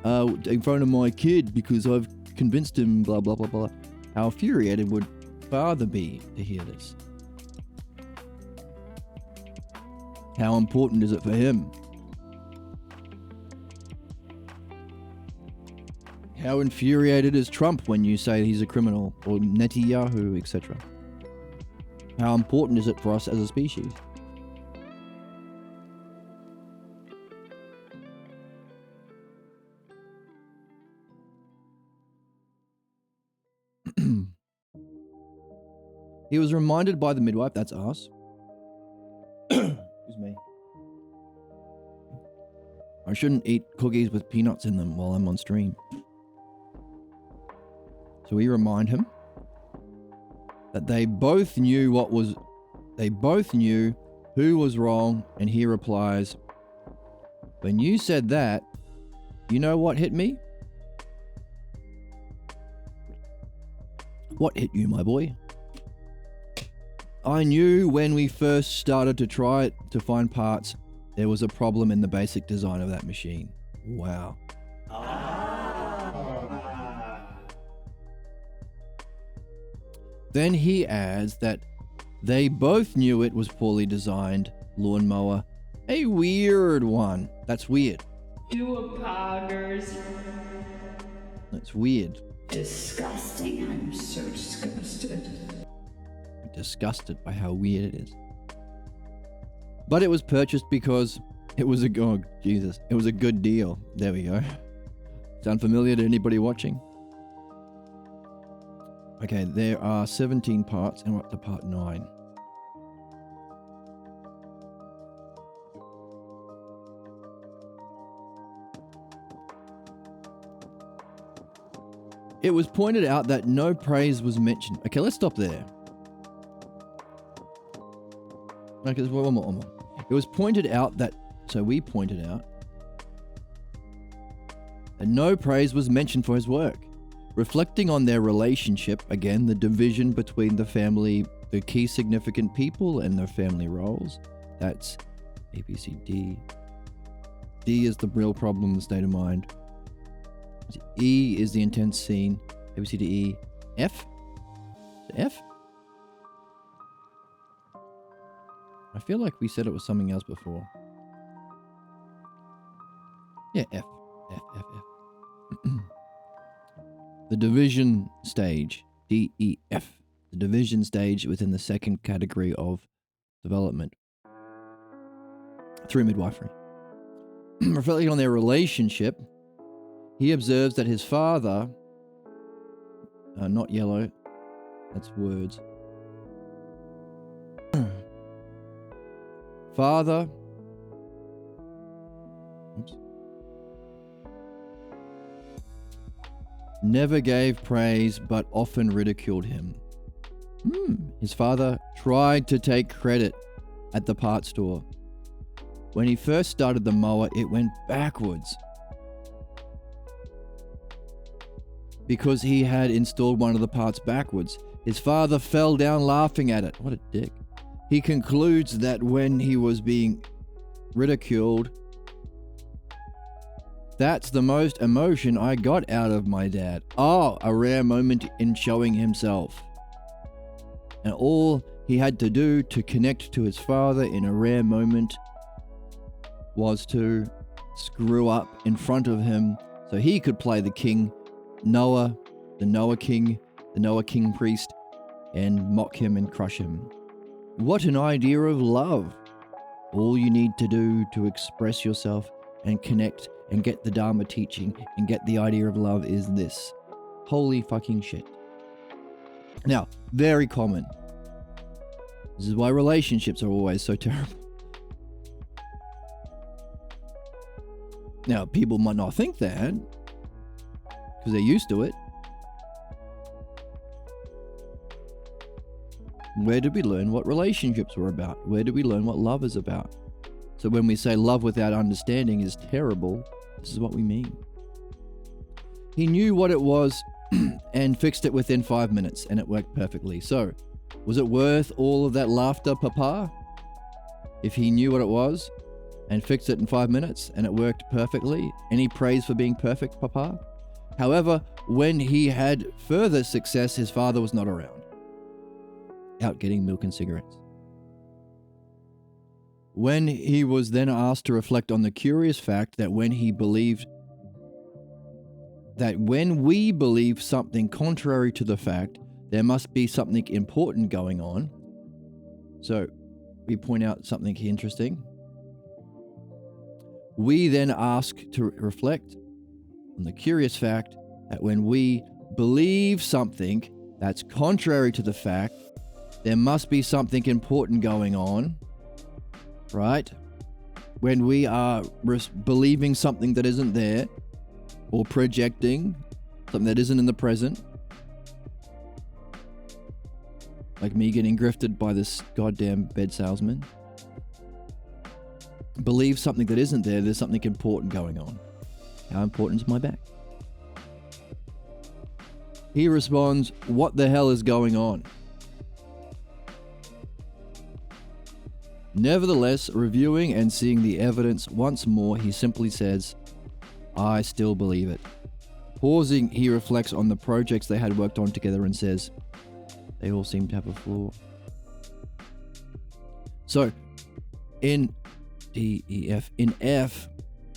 S1: in front of my kid because I've convinced him, blah, blah, blah, blah. How infuriated would father be to hear this? How important is it for him? How infuriated is Trump when you say he's a criminal, or Netanyahu, etc.? How important is it for us as a species? He was reminded by the midwife, that's us. Excuse me. I shouldn't eat cookies with peanuts in them while I'm on stream. So we remind him that they both knew who was wrong, and he replies, when you said that, you know what hit me? What hit you, my boy? I knew when we first started to try it to find parts, there was a problem in the basic design of that machine. Wow. Then he adds that they both knew it was poorly designed lawnmower, a weird one. That's weird.
S3: You poggers.
S1: That's weird.
S3: Disgusting. I'm so disgusted.
S1: Disgusted by how weird it is. But it was purchased because it was a it was a good deal. There we go. Sound familiar to anybody watching? Okay, there are 17 parts and we're up to part 9. It was pointed out that no praise was mentioned. Okay, let's stop there. Okay, one more. It was pointed out that, so we pointed out, that no praise was mentioned for his work. Reflecting on their relationship, again, the division between the family, the key significant people and their family roles. That's A, B, C, D. D is the real problem, the state of mind. E is the intense scene. A, B, C, D, E. F? Is it F? I feel like we said it was something else before. Yeah, F. The division stage, DEF. The division stage within the second category of development through midwifery. Reflecting on their relationship, he observes that his father, not yellow, that's words. Father, never gave praise but often ridiculed him. His father tried to take credit at the parts store. When he first started the mower, it went backwards because he had installed one of the parts backwards. His father fell down laughing at it. What a dick. He concludes that when he was being ridiculed, that's the most emotion I got out of my dad. Oh, a rare moment in showing himself. And all he had to do to connect to his father in a rare moment was to screw up in front of him so he could play the king, Noah, the Noah king priest, and mock him and crush him. What an idea of love. All you need to do to express yourself and connect and get the Dharma teaching and get the idea of love is this. Holy fucking shit. Now, very common. This is why relationships are always so terrible. Now, people might not think that because they're used to it. Where did we learn what relationships were about? Where did we learn what love is about? So when we say love without understanding is terrible, this is what we mean. He knew what it was and fixed it within 5 minutes, and it worked perfectly. So, was it worth all of that laughter, Papa? If he knew what it was and fixed it in 5 minutes and it worked perfectly, any praise for being perfect, Papa? However, when he had further success, his father was not around, out getting milk and cigarettes. When he was then asked to reflect on the curious fact that when we believe something contrary to the fact, there must be something important going on. So we point out something interesting. We then ask to reflect on the curious fact that when we believe something that's contrary to the fact, There must be something important going on, right? When we are believing something that isn't there, or projecting something that isn't in the present, like me getting grifted by this goddamn bed salesman, believe something that isn't there, there's something important going on. How important is my back? He responds, what the hell is going on? Nevertheless, reviewing and seeing the evidence once more, he simply says, I still believe it. Pausing, he reflects on the projects they had worked on together and says, they all seem to have a flaw. So, in F,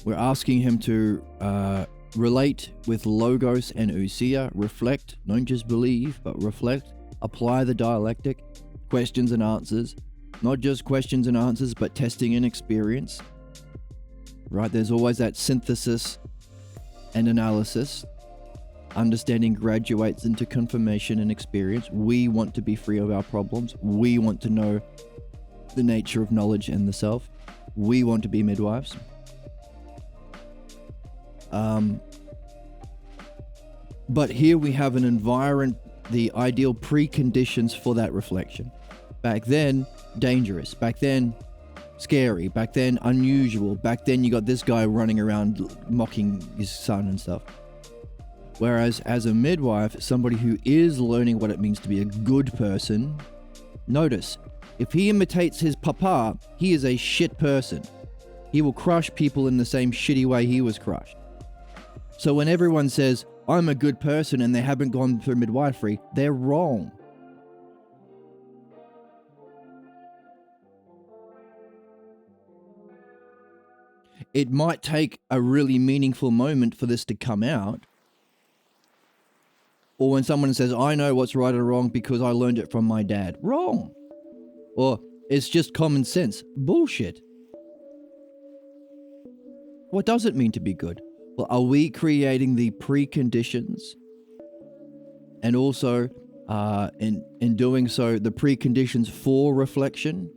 S1: we're asking him to relate with logos and ousia, reflect, don't just believe, but reflect, apply the dialectic, questions and answers, not just questions and answers, but testing and experience, right? There's always that synthesis and analysis. Understanding graduates into confirmation and experience. We want to be free of our problems. We want to know the nature of knowledge and the self. We want to be midwives. But here we have an environment, the ideal preconditions for that reflection. Back then, dangerous. Back then, scary. Back then, unusual. Back then, you got this guy running around mocking his son and stuff. Whereas as a midwife, somebody who is learning what it means to be a good person, notice, if he imitates his papa, he is a shit person. He will crush people in the same shitty way he was crushed. So when everyone says, I'm a good person and they haven't gone through midwifery, they're wrong. It might take a really meaningful moment for this to come out. Or when someone says, I know what's right or wrong because I learned it from my dad. Wrong. Or it's just common sense. Bullshit. What does it mean to be good? Well, are we creating the preconditions? And also, in doing so, the preconditions for reflection?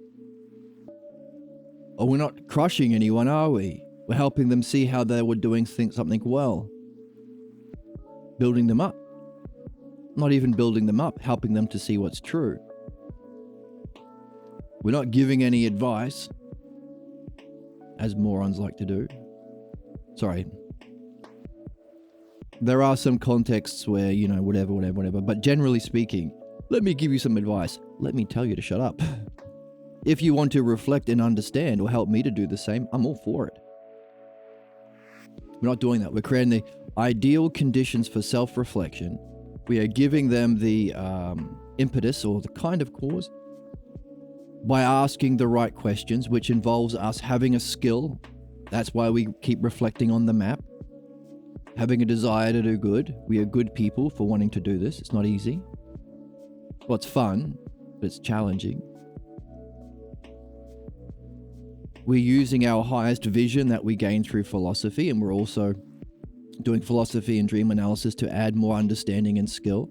S1: Or we're not crushing anyone, are we? We're helping them see how they were doing something well. Building them up. Not even building them up, helping them to see what's true. We're not giving any advice, as morons like to do. Sorry. There are some contexts where, whatever. But generally speaking, let me give you some advice. Let me tell you to shut up. If you want to reflect and understand or help me to do the same, I'm all for it. We're not doing that. We're creating the ideal conditions for self-reflection. We are giving them the impetus or the kind of cause by asking the right questions, which involves us having a skill. That's why we keep reflecting on the map. Having a desire to do good. We are good people for wanting to do this. It's not easy. Well, it's fun, but it's challenging. We're using our highest vision that we gain through philosophy, and we're also doing philosophy and dream analysis to add more understanding and skill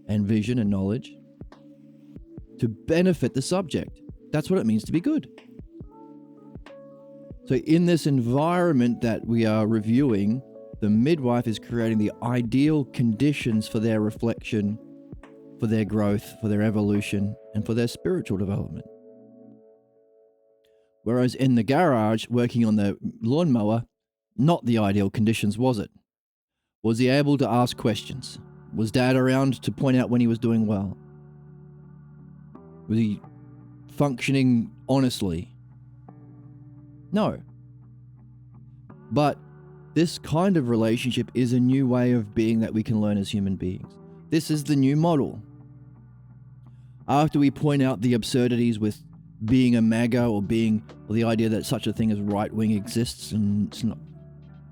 S1: and vision and knowledge to benefit the subject. That's what it means to be good. So in this environment that we are reviewing, the midwife is creating the ideal conditions for their reflection, for their growth, for their evolution, and for their spiritual development. Whereas in the garage, working on the lawnmower, not the ideal conditions, was it? Was he able to ask questions? Was Dad around to point out when he was doing well? Was he functioning honestly? No. But this kind of relationship is a new way of being that we can learn as human beings. This is the new model. After we point out the absurdities with being a MAGA or the idea that such a thing as right wing exists, and it's not,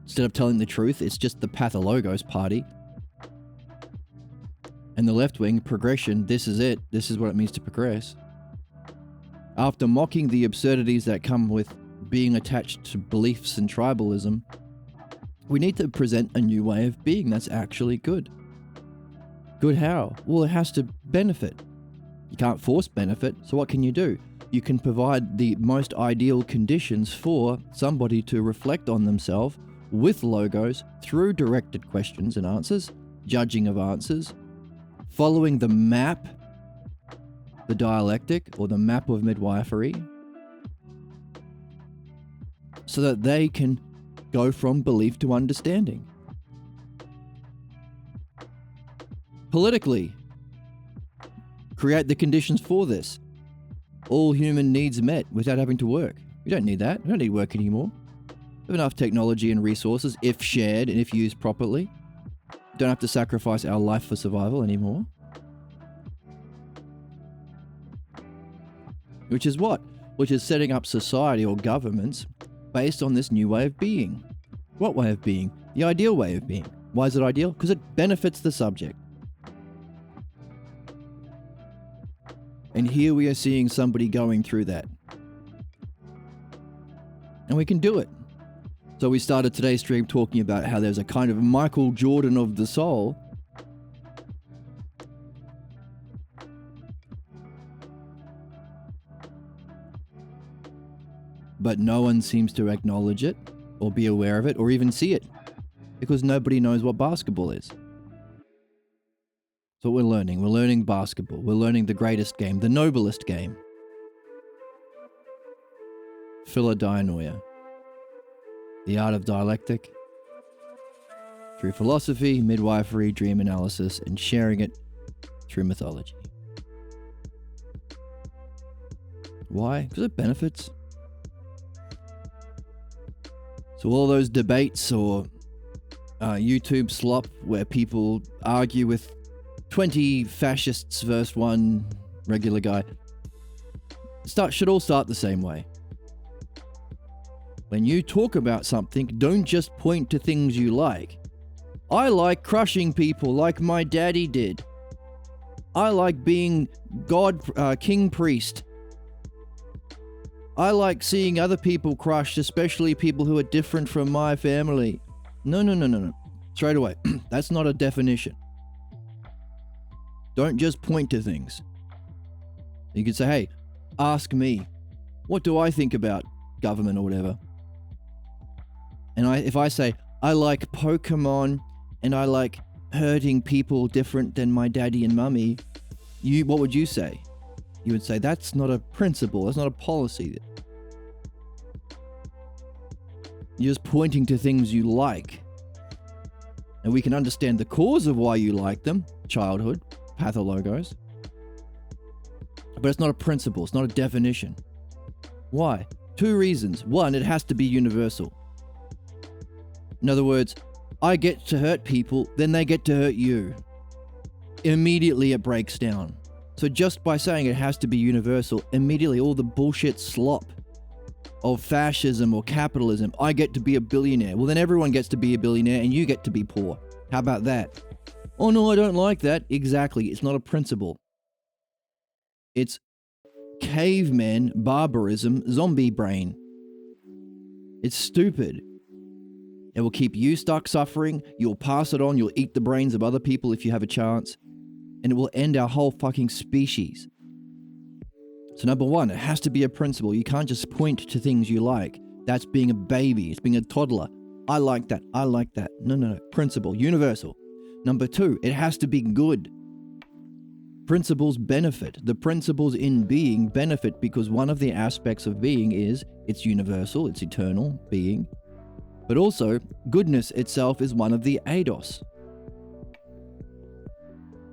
S1: instead of telling the truth, it's just the pathologos party. And the left wing progression, this is it. This is what it means to progress. After mocking the absurdities that come with being attached to beliefs and tribalism, we need to present a new way of being that's actually good. Good how? Well, it has to benefit. You can't force benefit, so what can you do? You can provide the most ideal conditions for somebody to reflect on themselves with logos through directed questions and answers, judging of answers, following the map, the dialectic or the map of midwifery, so that they can go from belief to understanding. Politically, create the conditions for this. All human needs met without having to work. We don't need that. We don't need work anymore. We have enough technology and resources, if shared and if used properly. We don't have to sacrifice our life for survival anymore. Which is what? Which is setting up society or governments based on this new way of being. What way of being? The ideal way of being. Why is it ideal? Because it benefits the subject. And here we are seeing somebody going through that. And we can do it. So we started today's stream talking about how there's a kind of Michael Jordan of the soul. But no one seems to acknowledge it, or be aware of it, or even see it. Because nobody knows what basketball is. That's what we're learning. We're learning basketball. We're learning the greatest game, the noblest game. Philodianoia. The art of dialectic. Through philosophy, midwifery, dream analysis, and sharing it through mythology. Why? Because it benefits. So all those debates or YouTube slop where people argue with 20 fascists versus one regular guy should all start the same way. When you talk about something, don't just point to things you like. I like crushing people like my daddy did. I like being king priest. I like seeing other people crushed, especially people who are different from my family. No. Straight away. That's not a definition. Don't just point to things. You could say, hey, ask me. What do I think about government or whatever? And if I say, I like Pokemon and I like hurting people different than my daddy and mummy, what would you say? You would say, that's not a principle, that's not a policy. You're just pointing to things you like. And we can understand the cause of why you like them, childhood, pathologos. But it's not a principle, it's not a definition. Why? 2 reasons. 1, it has to be universal. In other words, I get to hurt people, then they get to hurt you. Immediately it breaks down. So just by saying it has to be universal, immediately all the bullshit slop of fascism or capitalism, I get to be a billionaire. Well, then everyone gets to be a billionaire and you get to be poor. How about that? Oh no, I don't like that. Exactly, it's not a principle. It's caveman, barbarism, zombie brain. It's stupid. It will keep you stuck suffering, you'll pass it on, you'll eat the brains of other people if you have a chance, and it will end our whole fucking species. So number 1, it has to be a principle. You can't just point to things you like. That's being a baby, it's being a toddler. I like that, I like that. No. Principle, universal. Number 2, it has to be good. Principles benefit. The principles in being benefit because one of the aspects of being is it's universal, it's eternal being. But also, goodness itself is one of the eidos.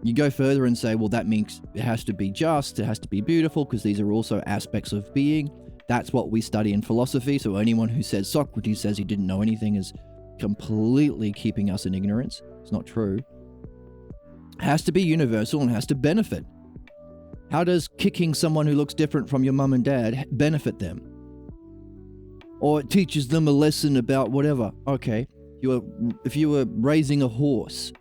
S1: You go further and say, well, that means it has to be just, it has to be beautiful, because these are also aspects of being. That's what we study in philosophy, so anyone who says Socrates says he didn't know anything is completely keeping us in ignorance. It's not true. It has to be universal and has to benefit. How does kicking someone who looks different from your mum and dad benefit them? Or it teaches them a lesson about whatever. Okay, if you were raising a horse,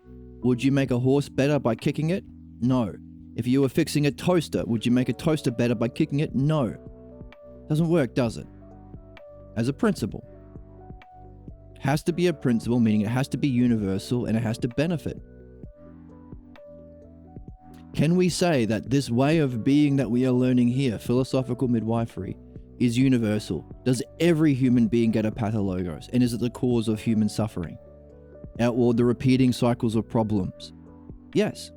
S1: would you make a horse better by kicking it? No. If you were fixing a toaster, would you make a toaster better by kicking it? No. Doesn't work, does it? As a principle. Has to be a principle, meaning it has to be universal and it has to benefit. Can we say that this way of being that we are learning here, philosophical midwifery, is universal? Does every human being get a pathologos? And is it the cause of human suffering? Or the repeating cycles of problems? Yes.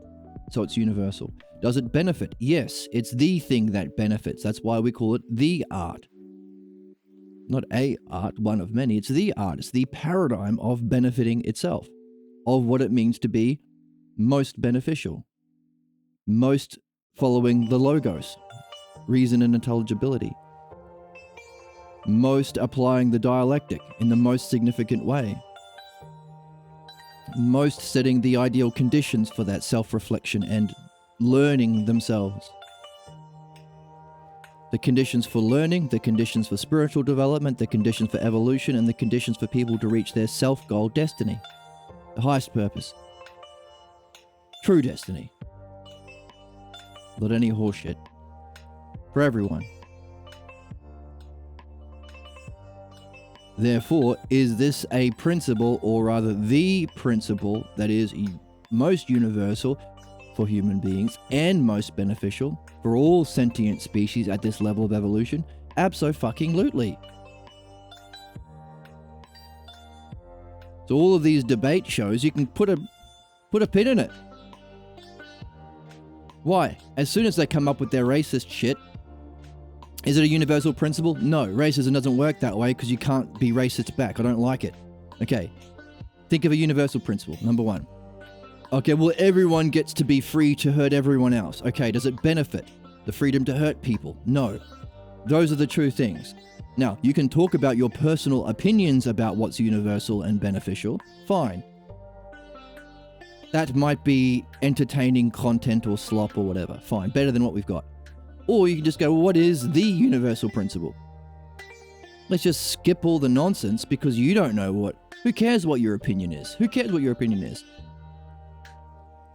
S1: So it's universal. Does it benefit? Yes. It's the thing that benefits. That's why we call it the art. Not a art, one of many. It's the art. It's the paradigm of benefiting itself, of what it means to be most beneficial, most following the logos, reason and intelligibility, most applying the dialectic in the most significant way, most setting the ideal conditions for that self-reflection and learning themselves. The conditions for learning, the conditions for spiritual development, the conditions for evolution, and the conditions for people to reach their self-goal destiny, the highest purpose, true destiny. Not any horseshit. For everyone. Therefore, is this a principle, or rather the principle, that is most universal for human beings and most beneficial for all sentient species at this level of evolution? Abso-fucking-lutely. So all of these debate shows, you can put a pin in it. Why? As soon as they come up with their racist shit, is it a universal principle? No, racism doesn't work that way because you can't be racist back. I don't like it. Okay, think of a universal principle, number one. Okay, well, everyone gets to be free to hurt everyone else. Okay, does it benefit the freedom to hurt people? No. Those are the true things. Now, you can talk about your personal opinions about what's universal and beneficial. Fine. That might be entertaining content or slop or whatever. Fine, better than what we've got. Or you can just go, well, what is the universal principle? Let's just skip all the nonsense because you don't know what. Who cares what your opinion is? Who cares what your opinion is?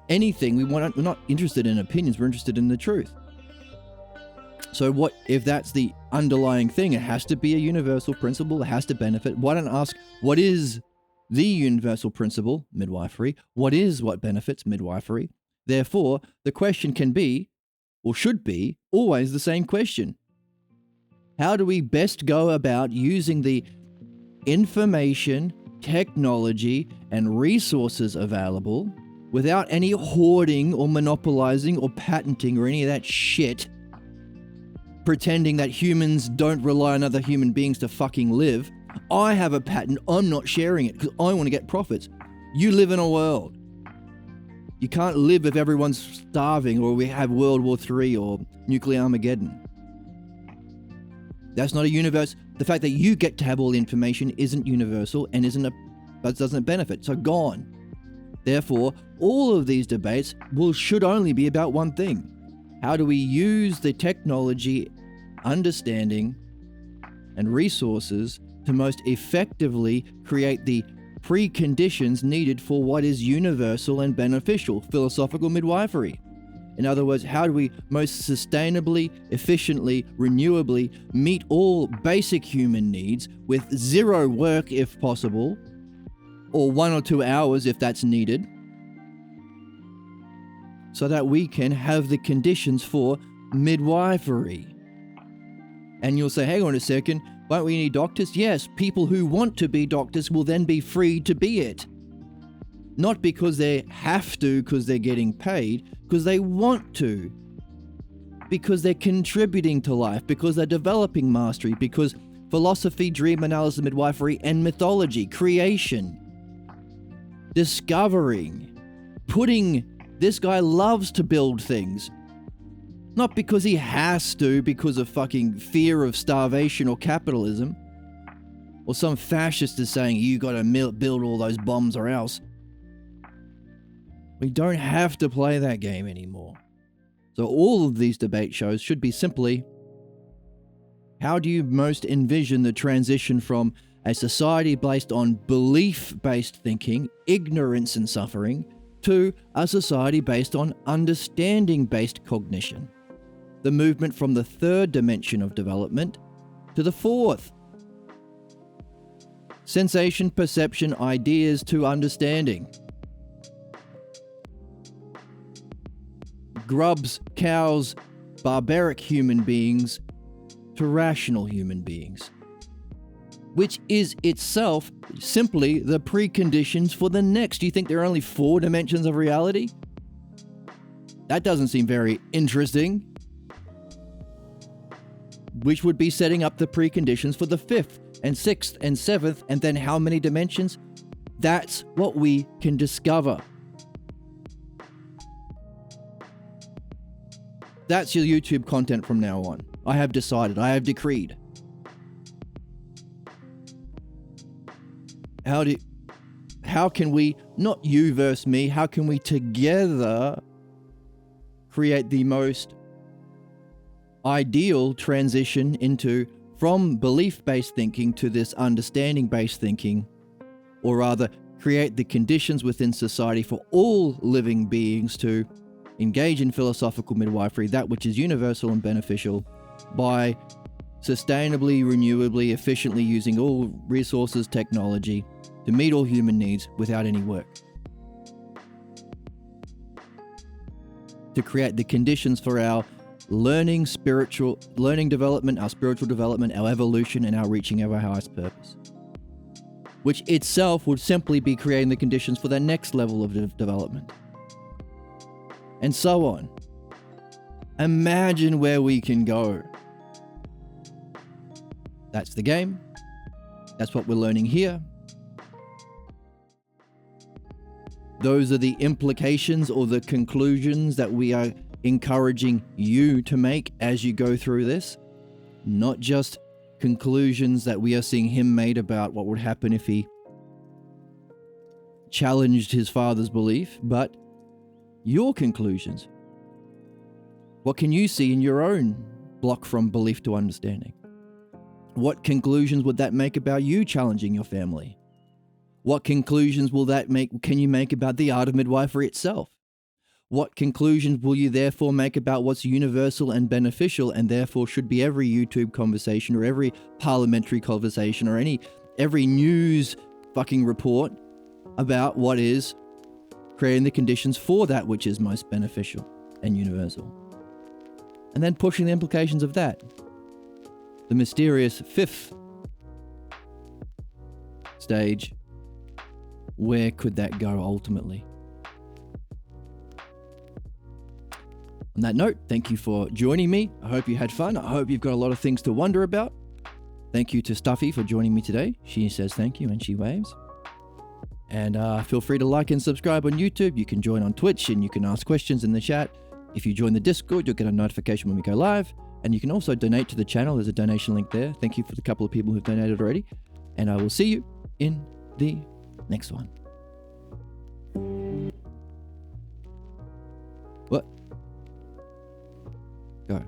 S1: Anything, we're not interested in opinions, we're interested in the truth. So what if that's the underlying thing? It has to be a universal principle, it has to benefit. Why don't ask, what is the universal principle, midwifery? What is what benefits, midwifery? Therefore, the question can be, or should be, always the same question. How do we best go about using the information, technology, and resources available without any hoarding or monopolizing or patenting or any of that shit, pretending that humans don't rely on other human beings to fucking live? I have a patent, I'm not sharing it because I want to get profits. You live in a world. You can't live if everyone's starving or we have World War III or nuclear Armageddon. That's not a universe. The fact that you get to have all the information isn't universal and doesn't benefit. So gone. Therefore, all of these debates should only be about one thing. How do we use the technology, understanding, and resources to most effectively create the preconditions needed for what is universal and beneficial, philosophical midwifery? In other words, how do we most sustainably, efficiently, renewably meet all basic human needs with zero work if possible, or 1 or 2 hours if that's needed, so that we can have the conditions for midwifery? And you'll say, hang on a second, won't we need doctors? Yes, people who want to be doctors will then be free to be it. Not because they have to, because they're getting paid, because they want to. Because they're contributing to life, because they're developing mastery, because philosophy, dream analysis, midwifery, and mythology, creation, discovering, this guy loves to build things. Not because he has to, because of fucking fear of starvation or capitalism. Or some fascist is saying, you gotta build all those bombs or else. We don't have to play that game anymore. So all of these debate shows should be simply, how do you most envision the transition from a society based on belief-based thinking, ignorance and suffering, to a society based on understanding-based cognition? The movement from the third dimension of development to the fourth. Sensation, perception, ideas to understanding. grubs, cows, barbaric human beings to rational human beings, which is itself simply the preconditions for the next. Do you think there are only 4 dimensions of reality? That doesn't seem very interesting. Which would be setting up the preconditions for the 5th and 6th and 7th, and then how many dimensions? That's what we can discover. That's your YouTube content from now on. I have decided, I have decreed. How can we, not you versus me, how can we together create the most ideal transition from belief-based thinking to this understanding-based thinking, or rather create the conditions within society for all living beings to engage in philosophical midwifery, that which is universal and beneficial, by sustainably, renewably, efficiently using all resources, technology to meet all human needs without any work. To create the conditions for our learning development, our spiritual development, our evolution, and our reaching of our highest purpose. Which itself would simply be creating the conditions for the next level of development. And so on. Imagine where we can go. That's the game. That's what we're learning here. Those are the implications or the conclusions that we are encouraging you to make as you go through this. Not just conclusions that we are seeing him made about what would happen if he challenged his father's belief, but your conclusions. What can you see in your own block from belief to understanding? What conclusions would that make about you challenging your family? What conclusions can you make about the art of midwifery itself? What conclusions will you therefore make about what's universal and beneficial, and therefore should be every YouTube conversation or every parliamentary conversation or every news fucking report about what is creating the conditions for that which is most beneficial and universal? And then pushing the implications of that. The mysterious 5th stage. Where could that go ultimately? On that note, thank you for joining me. I hope you had fun. I hope you've got a lot of things to wonder about. Thank you to Stuffy for joining me today. She says thank you and she waves. And feel free to like and subscribe on YouTube. You can join on Twitch and you can ask questions in the chat. If you join the Discord, you'll get a notification when we go live. And you can also donate to the channel. There's a donation link there. Thank you for the couple of people who've donated already. And I will see you in the next one. What? Go.